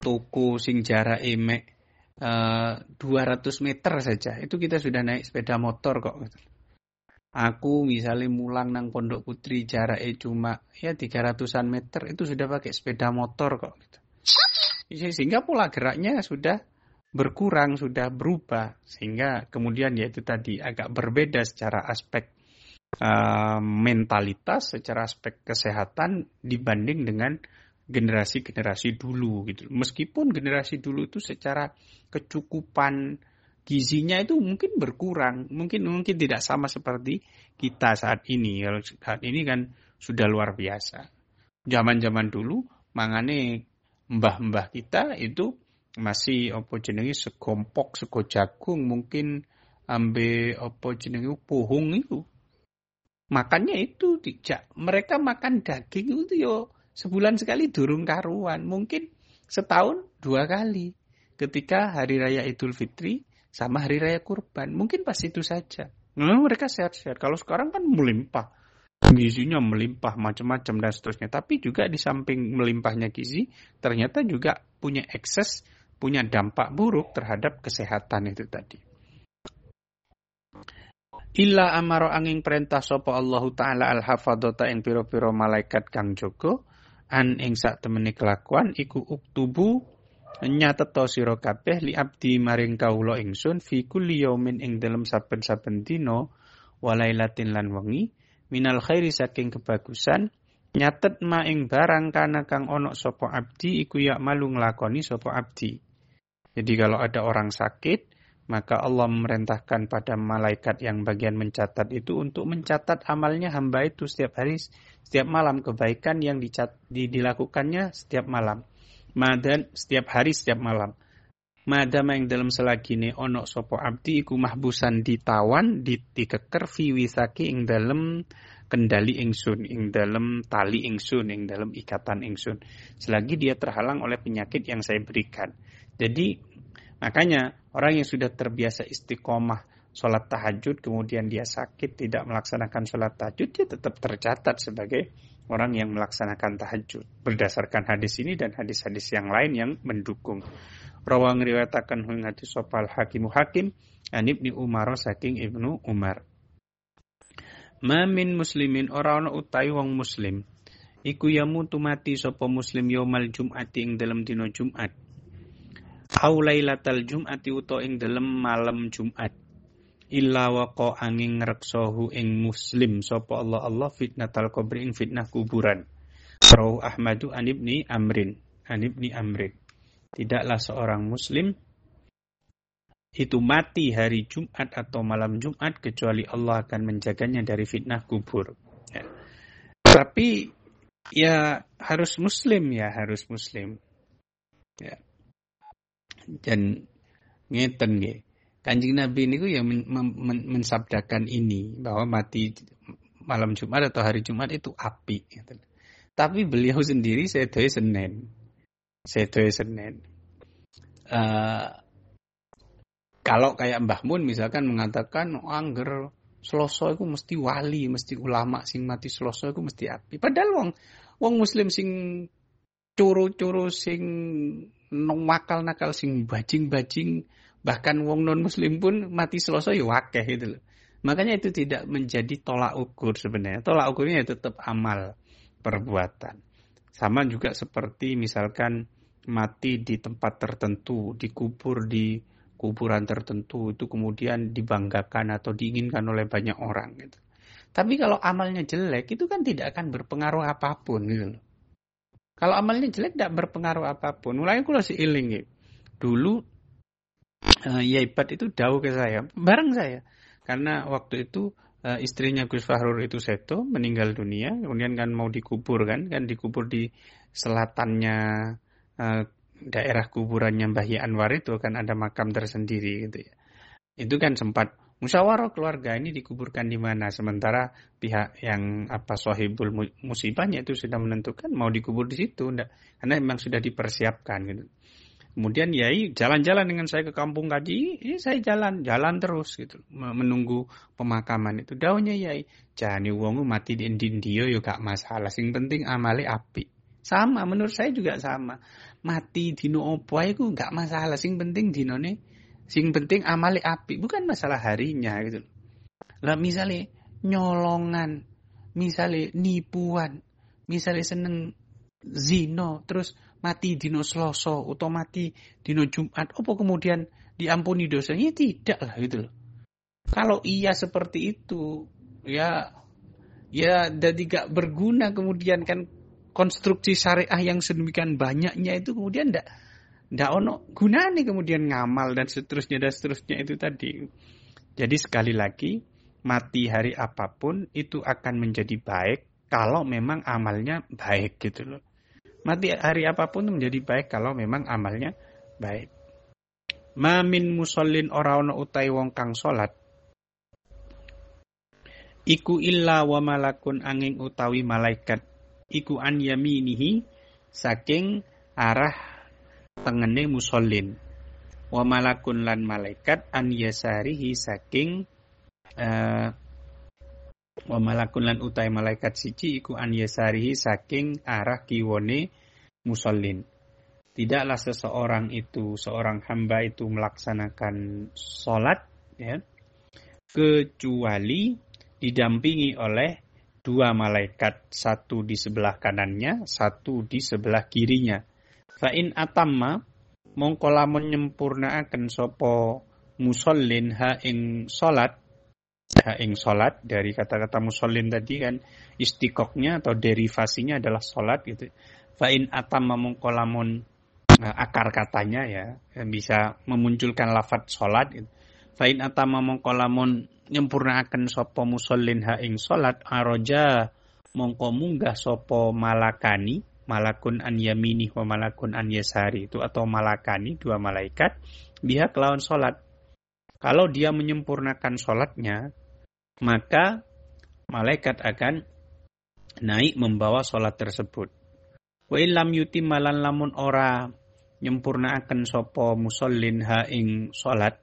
toko sing jarak emek 200 meter saja. Itu kita sudah naik sepeda motor kok. Aku misalnya mulang nang Pondok Putri jaraknya cuma ya 300-an meter itu sudah pakai sepeda motor kok. Sehingga pola geraknya sudah berkurang, sudah berubah. Sehingga kemudian ya itu tadi agak berbeda secara aspek mentalitas, secara aspek kesehatan dibanding dengan generasi-generasi dulu gitu. Meskipun generasi dulu itu secara kecukupan gizinya itu mungkin berkurang, mungkin tidak sama seperti kita saat ini. Kalau saat ini kan sudah luar biasa. Zaman-zaman dulu mangane mbah-mbah kita itu masih apa jenenge segompok sego jagung mungkin ambe apa jenenge pohong itu. Makannya itu tidak. Mereka makan daging itu yo sebulan sekali durung karuan. Mungkin setahun 2 kali. Ketika hari raya Idul Fitri sama hari raya kurban. Mungkin pas itu saja. Mereka sehat-sehat. Kalau sekarang kan melimpah. Gizinya melimpah macam-macam dan seterusnya. Tapi juga di samping melimpahnya gizi, ternyata juga punya ekses, punya dampak buruk terhadap kesehatan itu tadi. Illa amaro angin perintah sapa Allah Ta'ala al-hafadhata ing pira-pira malaikat kang jaga an ing sak temene kelakuan iku uktubu nyatetho sira kabeh li abdi maring kawula ingsun fi kulli yaumin ing dalem saben-saben dina walailatin lan wengi minal khairi saking kebagusan nyatet ma ing barang kana kang ana sapa abdi iku ya malu nglakoni sapa abdi. Jadi kalau ada orang sakit maka Allah memerintahkan pada malaikat yang bagian mencatat itu untuk mencatat amalnya hamba itu setiap hari, setiap malam, kebaikan yang dilakukannya setiap malam. Dan setiap hari, setiap malam. Madama yang dalam selagine onok sopo abdi iku mahbusan ditawan, dikeker fi wisaki ing dalam kendali ingsun, ing dalam tali ingsun, ing dalam ikatan ingsun. Selagi dia terhalang oleh penyakit yang saya berikan. Jadi makanya orang yang sudah terbiasa istiqomah sholat tahajud, kemudian dia sakit, tidak melaksanakan sholat tahajud, dia tetap tercatat sebagai orang yang melaksanakan tahajud. Berdasarkan hadis ini dan hadis-hadis yang lain yang mendukung. Rawang riwayatakan hadis sopal hakimu hakim, an ibni Umar saking ibnu Umar. Ma min muslimin orang utai wong muslim. Iku yamutu mati sopo muslim yaumal jum'ati ing dalam dino Jumat. Au lailatal jum'ati uta ing dalem malam Jumat illa waqa angin ngreksohu ing muslim sapa Allah fitnatal qabri ing fitnah kuburan. Rawu Ahmadu an ibni Amrin. Tidaklah seorang muslim itu mati hari Jumat atau malam Jumat kecuali Allah akan menjaganya dari fitnah kubur. Ya. Tapi ya harus muslim. Ya. Dan ngeten nggih. Kanjeng Nabi niku yang mensabdakan ini bahwa mati malam Jumat atau hari Jumat itu apik gitu. Tapi beliau sendiri sedoyo Senin. Kalau kayak Mbah Mun misalkan mengatakan angger Selasa iku mesti wali, mesti ulama sing mati Selasa iku mesti apik. Padahal wong muslim sing curu-curu sing nakal sing bajing-bajing bahkan wong non muslim pun mati Selasa ya wakeh gitu loh. Makanya itu tidak menjadi tolak ukur sebenarnya. Tolak ukurnya tetap amal perbuatan. Sama juga seperti misalkan mati di tempat tertentu, dikubur di kuburan tertentu itu kemudian dibanggakan atau diinginkan oleh banyak orang gitu. Tapi kalau amalnya jelek itu kan tidak akan berpengaruh apapun gitu loh. Kalau amalnya jelek tidak berpengaruh apapun. Mulai kula si iling gitu. Dulu Yaibat itu dawuh ke saya, bareng saya. Karena waktu itu istrinya Gus Fahrur itu Seto meninggal dunia, kemudian kan mau dikubur kan dikubur di selatannya daerah kuburannya Mbah Yi Anwar itu kan ada makam tersendiri gitu ya. Itu kan sempat musyawarah keluarga ini dikuburkan di mana, sementara pihak yang sahibul musibahnya itu sudah menentukan mau dikubur di situ, karena memang sudah dipersiapkan gitu. Kemudian Yai jalan-jalan dengan saya ke kampung Kaji, saya jalan terus gitu, menunggu pemakaman itu. Daunnya Yai, jane wong mati di India yo gak masalah, sing penting amale apik. Sama, menurut saya juga sama. Mati dino opo ae ku gak masalah, sing penting amale apik, bukan masalah harinya gitu. Lah misalnya nyolongan, misalnya nipuan, misalnya seneng zino, terus mati dino Selasa atau mati dino Jumat, apa kemudian diampuni dosanya? Tidak lah gitu loh. Kalau iya seperti itu, ya jadi gak berguna kemudian kan konstruksi syariah yang sedemikian banyaknya itu kemudian ndak ono gunane kemudian ngamal dan seterusnya itu tadi. Jadi sekali lagi, mati hari apapun itu akan menjadi baik kalau memang amalnya baik gitu loh. Mati hari apapun menjadi baik kalau memang amalnya baik. Ma min musallin ora ana utahe wong kang salat iku illa wa malakun angin utawi malaikat iku an yaminihi saking arah tengene musallin, wa malakun lan malaikat an yasarihi saking wa malakun lan utai malaikat siji iku an yasarihi saking arah kiwone musallin. Tidaklah seorang hamba itu melaksanakan sholat ya, kecuali didampingi oleh dua malaikat, satu di sebelah kanannya, satu di sebelah kirinya. Fa'in atamma mongko lamun nyempurnaaken sapa musallin ha ing salat dari kata-kata musallin tadi kan istiqoknya atau derivasinya adalah salat gitu. Fa'in atamma mongko lamun akar katanya ya bisa memunculkan lafadz salat gitu. Fa'in atamma mongko lamun nyempurnaaken sapa musallin ha ing salat araja mongko munggah sapa malakun an yamini wa malakun an yasari itu, atau malakani dua malaikat biha kelawan salat. Kalau dia menyempurnakan salatnya, maka malaikat akan naik membawa salat tersebut. Wa illam yutimma lan lamun ora nyempurnaaken sapa musallin ha ing salat,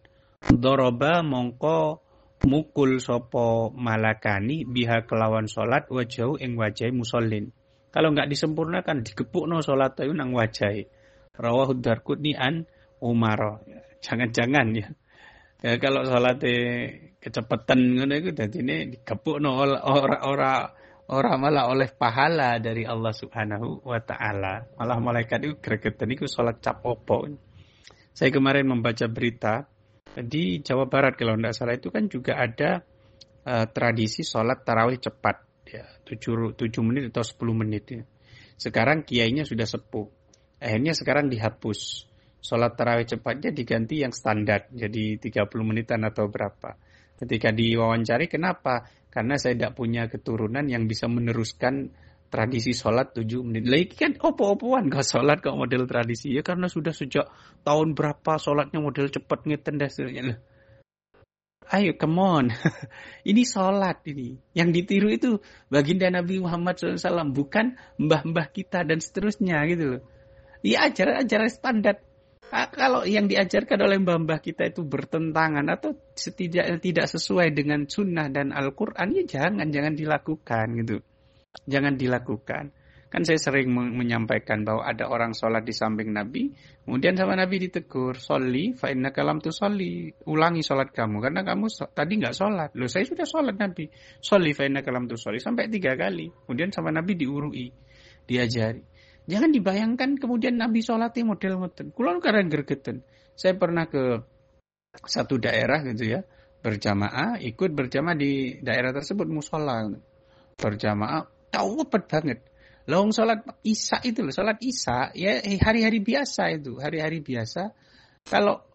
daraba mongko mukul sapa malakani biha kelawan salat wajau ing wajahe musallin. Kalau enggak disempurnakan digepukno salat ayu nang wajahe. Rawahu Darqutni an Umar. Jangan-jangan ya. Kalau salate kecepatan ngono iku dadine digepukno ora malah oleh pahala dari Allah Subhanahu wa taala. Malah malaikat itu gregeten iku salat cap opo. Saya kemarin membaca berita di Jawa Barat kalau tidak salah itu kan juga ada tradisi sholat tarawih cepat ya 7 menit atau 10 menit ya. Sekarang kiainya sudah sepuh. Akhirnya sekarang dihapus. Sholat tarawih cepatnya diganti yang standar jadi 30 menitan atau berapa. Ketika diwawancari kenapa? Karena saya tidak punya keturunan yang bisa meneruskan tradisi sholat 7 menit. Lagi kan opo-opoan kok sholat kok model tradisi. Ya karena sudah sejak tahun berapa sholatnya model cepat ngeten dan seterusnya. Ayo come on. Ini sholat ini. Yang ditiru itu baginda Nabi Muhammad SAW. Bukan mbah-mbah kita dan seterusnya gitu loh. Ya ajaran standar. Kalau yang diajarkan oleh mbah-mbah kita itu bertentangan atau tidak sesuai dengan sunnah dan Al-Quran, ya jangan dilakukan gitu. Jangan dilakukan. Kan saya sering menyampaikan bahwa ada orang sholat di samping Nabi, kemudian sama Nabi ditegur, sholli fa innaka lam tusolli, ulangi sholat kamu karena kamu tadi nggak sholat. Loh saya sudah sholat Nabi, sholli fa innaka lam tusolli sampai 3 kali. Kemudian sama Nabi diurui, diajari. Jangan dibayangkan kemudian Nabi sholatnya model ngoten. Kulon karena gregeten. Saya pernah ke satu daerah gitu ya, ikut berjamaah di daerah tersebut musola. Berjamaah, cepet banget. Lawang sholat Isya itu loh, sholat Isya ya hari-hari biasa itu, hari-hari biasa. Kalau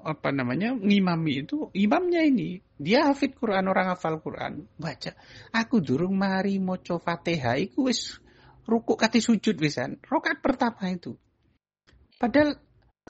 ngimami itu imamnya ini dia hafid Quran, orang hafal Quran, baca. Aku durung mari maca Fatihah iku wis rukuk kati sujud wisan. Rakaat pertama itu. Padahal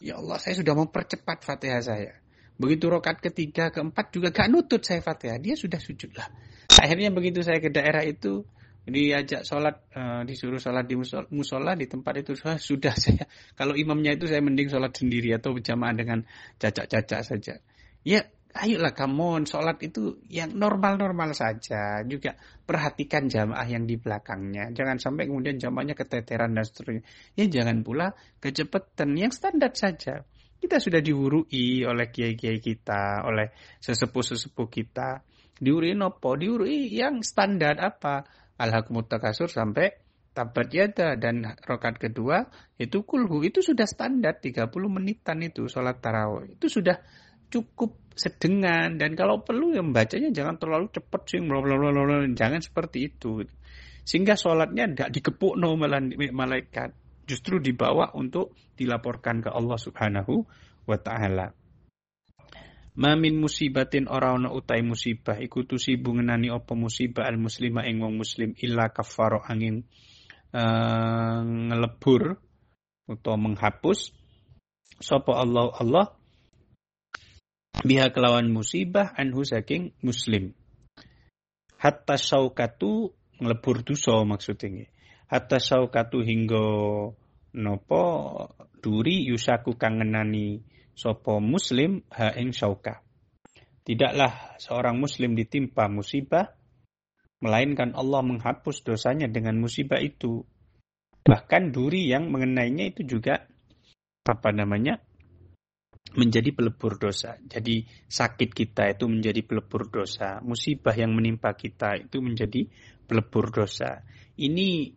ya Allah, saya sudah mempercepat Fatihah saya. Begitu rakaat ketiga, keempat juga gak nutut saya Fatihah, dia sudah sujud lah. Akhirnya begitu saya ke daerah itu, diajak sholat, disuruh sholat di musola di tempat itu, sudah saya, kalau imamnya itu saya mending sholat sendiri atau berjamaah dengan cacak-cacak saja. Ya, ayolah kamu sholat itu yang normal-normal saja. Juga perhatikan jamaah yang di belakangnya. Jangan sampai kemudian jamaahnya keteteran dan seterusnya. Ya jangan pula kecepatan, yang standar saja. Kita sudah diwurui oleh kiai-kiai kita, oleh sesepuh-sesepuh kita. Diurui nopo, diurui yang standar apa? Al-Hakumut Takasur sampai Tabat Yada, dan rakaat kedua itu kulhu, itu sudah standar 30 menitan itu sholat tarawih. Itu sudah cukup sedengan, dan kalau perlu yang membacanya jangan terlalu cepat sih, jangan seperti itu. Sehingga sholatnya tidak dikepukno malaikat, justru dibawa untuk dilaporkan ke Allah Subhanahu wa Ta'ala. Mamin musibatin ora ana utai musibah iku tusibu ngenani apa musibah al muslima ing wong muslim illa kafaro angin ngelebur utawa menghapus sapa Allah biha kelawan musibah anhu saking muslim. Hatta syaukatu ngelebur dosa maksudnya. Hatta syaukatu hingga nopo duri yusaku kang ngenani sapa muslim ha ing syauka. Tidaklah seorang muslim ditimpa musibah melainkan Allah menghapus dosanya dengan musibah itu. Bahkan duri yang mengenainya itu juga menjadi pelebur dosa. Jadi sakit kita itu menjadi pelebur dosa. Musibah yang menimpa kita itu menjadi pelebur dosa. Ini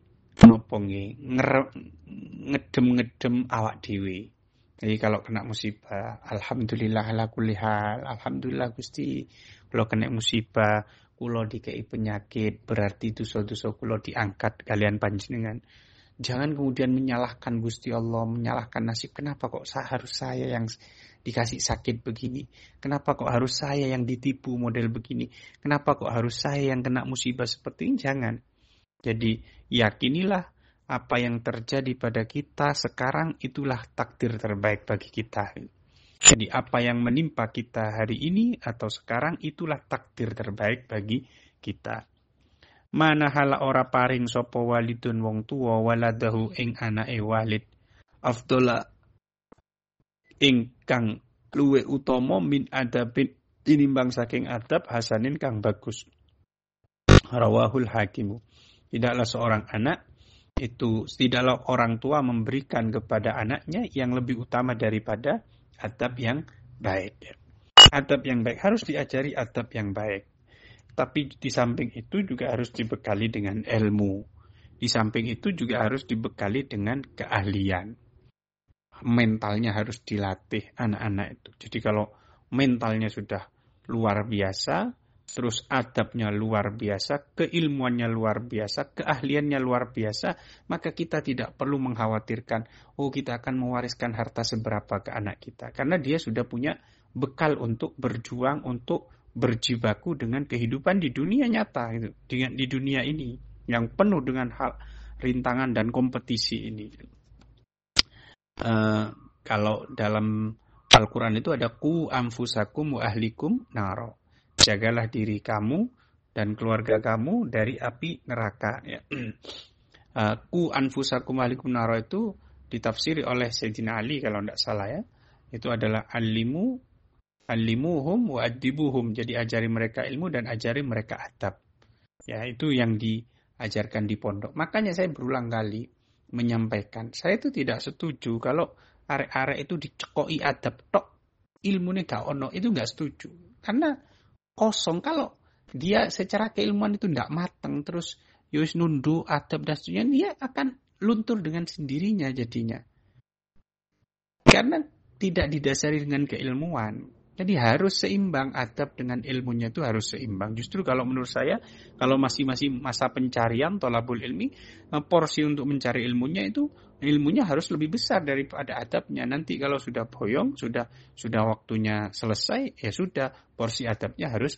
ngedem awak dewe. Jadi kalau kena musibah, alhamdulillah ala kulli hal, alhamdulillah Gusti. Kalau kena musibah, kula dikei penyakit, berarti dosa-dosa kula diangkat kalian panjenengan. Jangan kemudian menyalahkan Gusti Allah, menyalahkan nasib. Kenapa kok harus saya yang dikasih sakit begini? Kenapa kok harus saya yang ditipu model begini? Kenapa kok harus saya yang kena musibah seperti ini? Jangan. Jadi yakinilah apa yang terjadi pada kita sekarang itulah takdir terbaik bagi kita. Jadi apa yang menimpa kita hari ini atau sekarang itulah takdir terbaik bagi kita. Mana hala ora paring sapa walidun wong tuwa waladahu ing anake walid afdola ingkang luwe utama min adabin tinimbang saking adab hasanin kang bagus. Rawahul Hakimu. Tidaklah seorang anak tidaklah orang tua memberikan kepada anaknya yang lebih utama daripada adab yang baik. Adab yang baik harus diajari adab yang baik. Tapi di samping itu juga harus dibekali dengan ilmu. Di samping itu juga harus dibekali dengan keahlian. Mentalnya harus dilatih anak-anak itu. Jadi kalau mentalnya sudah luar biasa, terus adabnya luar biasa, keilmuannya luar biasa, keahliannya luar biasa, maka kita tidak perlu mengkhawatirkan, kita akan mewariskan harta seberapa ke anak kita. Karena dia sudah punya bekal untuk berjuang, untuk berjibaku dengan kehidupan di dunia nyata, di dunia ini, yang penuh dengan hal rintangan dan kompetisi ini. Kalau dalam Al-Quran itu ada ku anfusakum wa ahlikum naro. Jagalah diri kamu dan keluarga kamu dari api neraka. Ya. Ku anfusakum wa ahlikum naro itu ditafsiri oleh Sayyidina Ali kalau tidak salah ya. Itu adalah alimuhum wa adibuhum. Jadi ajari mereka ilmu dan ajari mereka adab. Ya, itu yang diajarkan di pondok. Makanya saya berulang kali menyampaikan, saya itu tidak setuju kalau arek-arek itu dicekoi adab tok, ilmunya gak ono, itu gak setuju. Karena kosong kalau dia secara keilmuan itu tidak matang, terus yus nundu adab dan seterusnya, dia akan luntur dengan sendirinya jadinya. Karena tidak didasari dengan keilmuan. Jadi harus seimbang, adab dengan ilmunya itu harus seimbang. Justru kalau menurut saya, kalau masih masa pencarian thalabul ilmi, porsi untuk mencari ilmunya harus lebih besar daripada adabnya. Nanti kalau sudah boyong, sudah waktunya selesai, ya sudah, porsi adabnya harus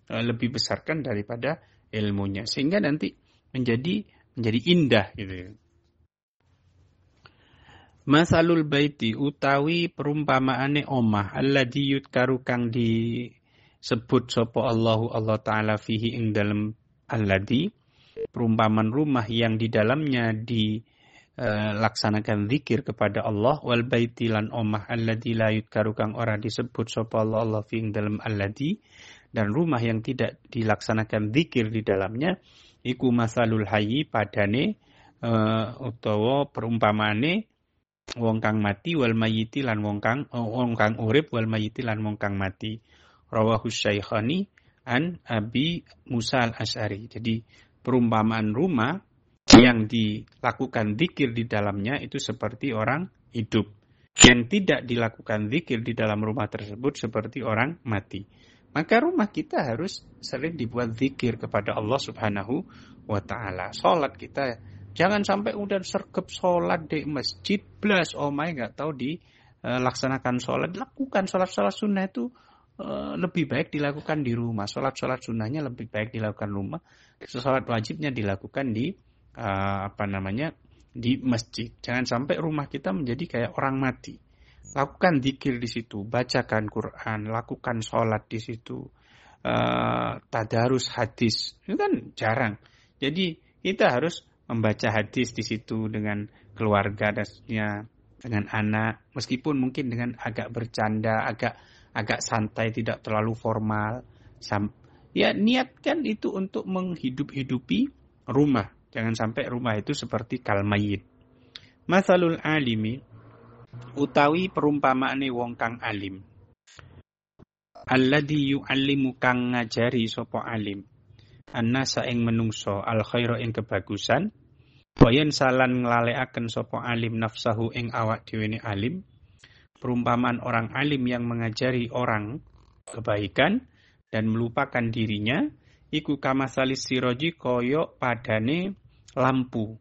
lebih besarkan daripada ilmunya, sehingga nanti menjadi indah gitu ya. Masalul baiti utawi perumpamaane omah alladzi yudkaru kang disebut sapa Allah taala fihi ing dalem alladzi, perumpamaan rumah yang di dalamnya dilaksanakan zikir kepada Allah, wal baiti lan omah alladzi la yudkaru kang ora disebut sapa Allah fihi ing dalem alladzi, dan rumah yang tidak dilaksanakan zikir di dalamnya iku masalul hayyi padane utawa perumpamaane wong kang mati wal mayyiti lan wong kang urip wal mayyiti lan wong kang mati. Rawahu Syaikhani an Abi Musa al-Asy'ari. Jadi perumpamaan rumah yang dilakukan zikir di dalamnya itu seperti orang hidup. Yang tidak dilakukan zikir di dalam rumah tersebut seperti orang mati. Maka rumah kita harus sering dibuat zikir kepada Allah Subhanahu wa taala. Salat kita jangan sampai udah sergap sholat di masjid, blas omai nggak tahu dilaksanakan sholat. Lakukan sholat sunnah itu lebih baik dilakukan di rumah. Sholat sunnahnya lebih baik dilakukan rumah. Sholat wajibnya dilakukan di di masjid. Jangan sampai rumah kita menjadi kayak orang mati. Lakukan zikir di situ, bacakan Quran, lakukan sholat di situ, tadarus hadis. Itu kan jarang. Jadi kita harus membaca hadis di situ dengan keluarga dan dengan anak, meskipun mungkin dengan agak bercanda, agak santai, tidak terlalu formal. Ya niatkan itu untuk menghidup-hidupi rumah. Jangan sampai rumah itu seperti kalmayit. Masalul alimi utawi perumpamaane wong kang alim. Alladzi yu'allimu kang ngajari sapa alim. Annasa ing menungso al khaira ing kebagusan, wayan salan nglalekaken sapa alim nafsahu ing awak dhewe alim. Perumpamaan orang alim yang mengajari orang kebaikan dan melupakan dirinya iku kamasalis siroji koyo padane lampu.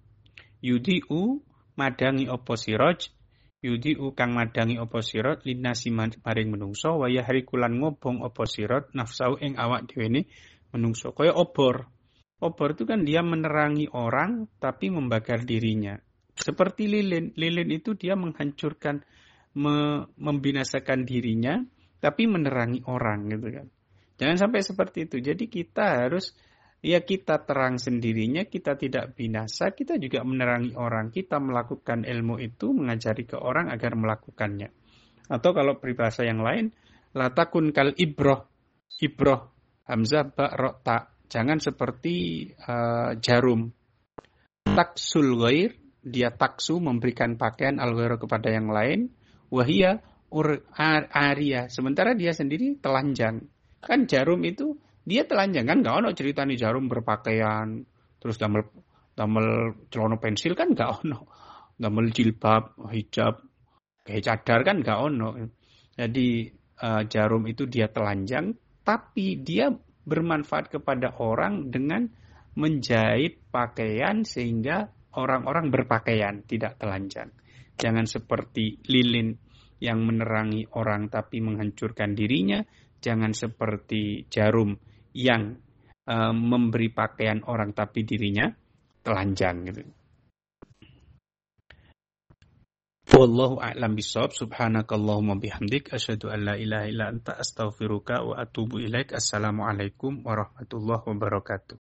Yudiu madangi apa siroj, yudiu kang madangi apa sirot linasi maring menungso waya harikulan ngobong apa sirot nafsahu ing awak dhewe menungso. Kaya obor. Obor itu kan dia menerangi orang tapi membakar dirinya. Seperti lilin. Lilin itu dia menghancurkan, membinasakan dirinya tapi menerangi orang gitu kan. Jangan sampai seperti itu. Jadi kita harus, ya kita terang sendirinya, kita tidak binasa, kita juga menerangi orang. Kita melakukan ilmu itu, mengajari ke orang agar melakukannya. Atau kalau peribahasa yang lain, la takun kal ibroh. Ibroh hamzah ba ro ta. Jangan seperti jarum. Taksul ghair, dia taksu memberikan pakaian al-ghair kepada yang lain. Wahia aria, sementara dia sendiri telanjang. Kan jarum itu dia telanjang kan, nggak ono ceritanya jarum berpakaian terus damel celana pensil kan nggak ono, damel jilbab hijab kayak cadar kan nggak ono. Jadi jarum itu dia telanjang tapi dia bermanfaat kepada orang dengan menjahit pakaian sehingga orang-orang berpakaian tidak telanjang. Jangan seperti lilin yang menerangi orang tapi menghancurkan dirinya. Jangan seperti jarum yang memberi pakaian orang tapi dirinya telanjang gitu. Wallahu a'lam bishawab. Subhanakallahumma bihamdik asyhadu an la ilaha illa anta astaghfiruka wa atubu ilaik. Assalamualaikum warahmatullahi wabarakatuh.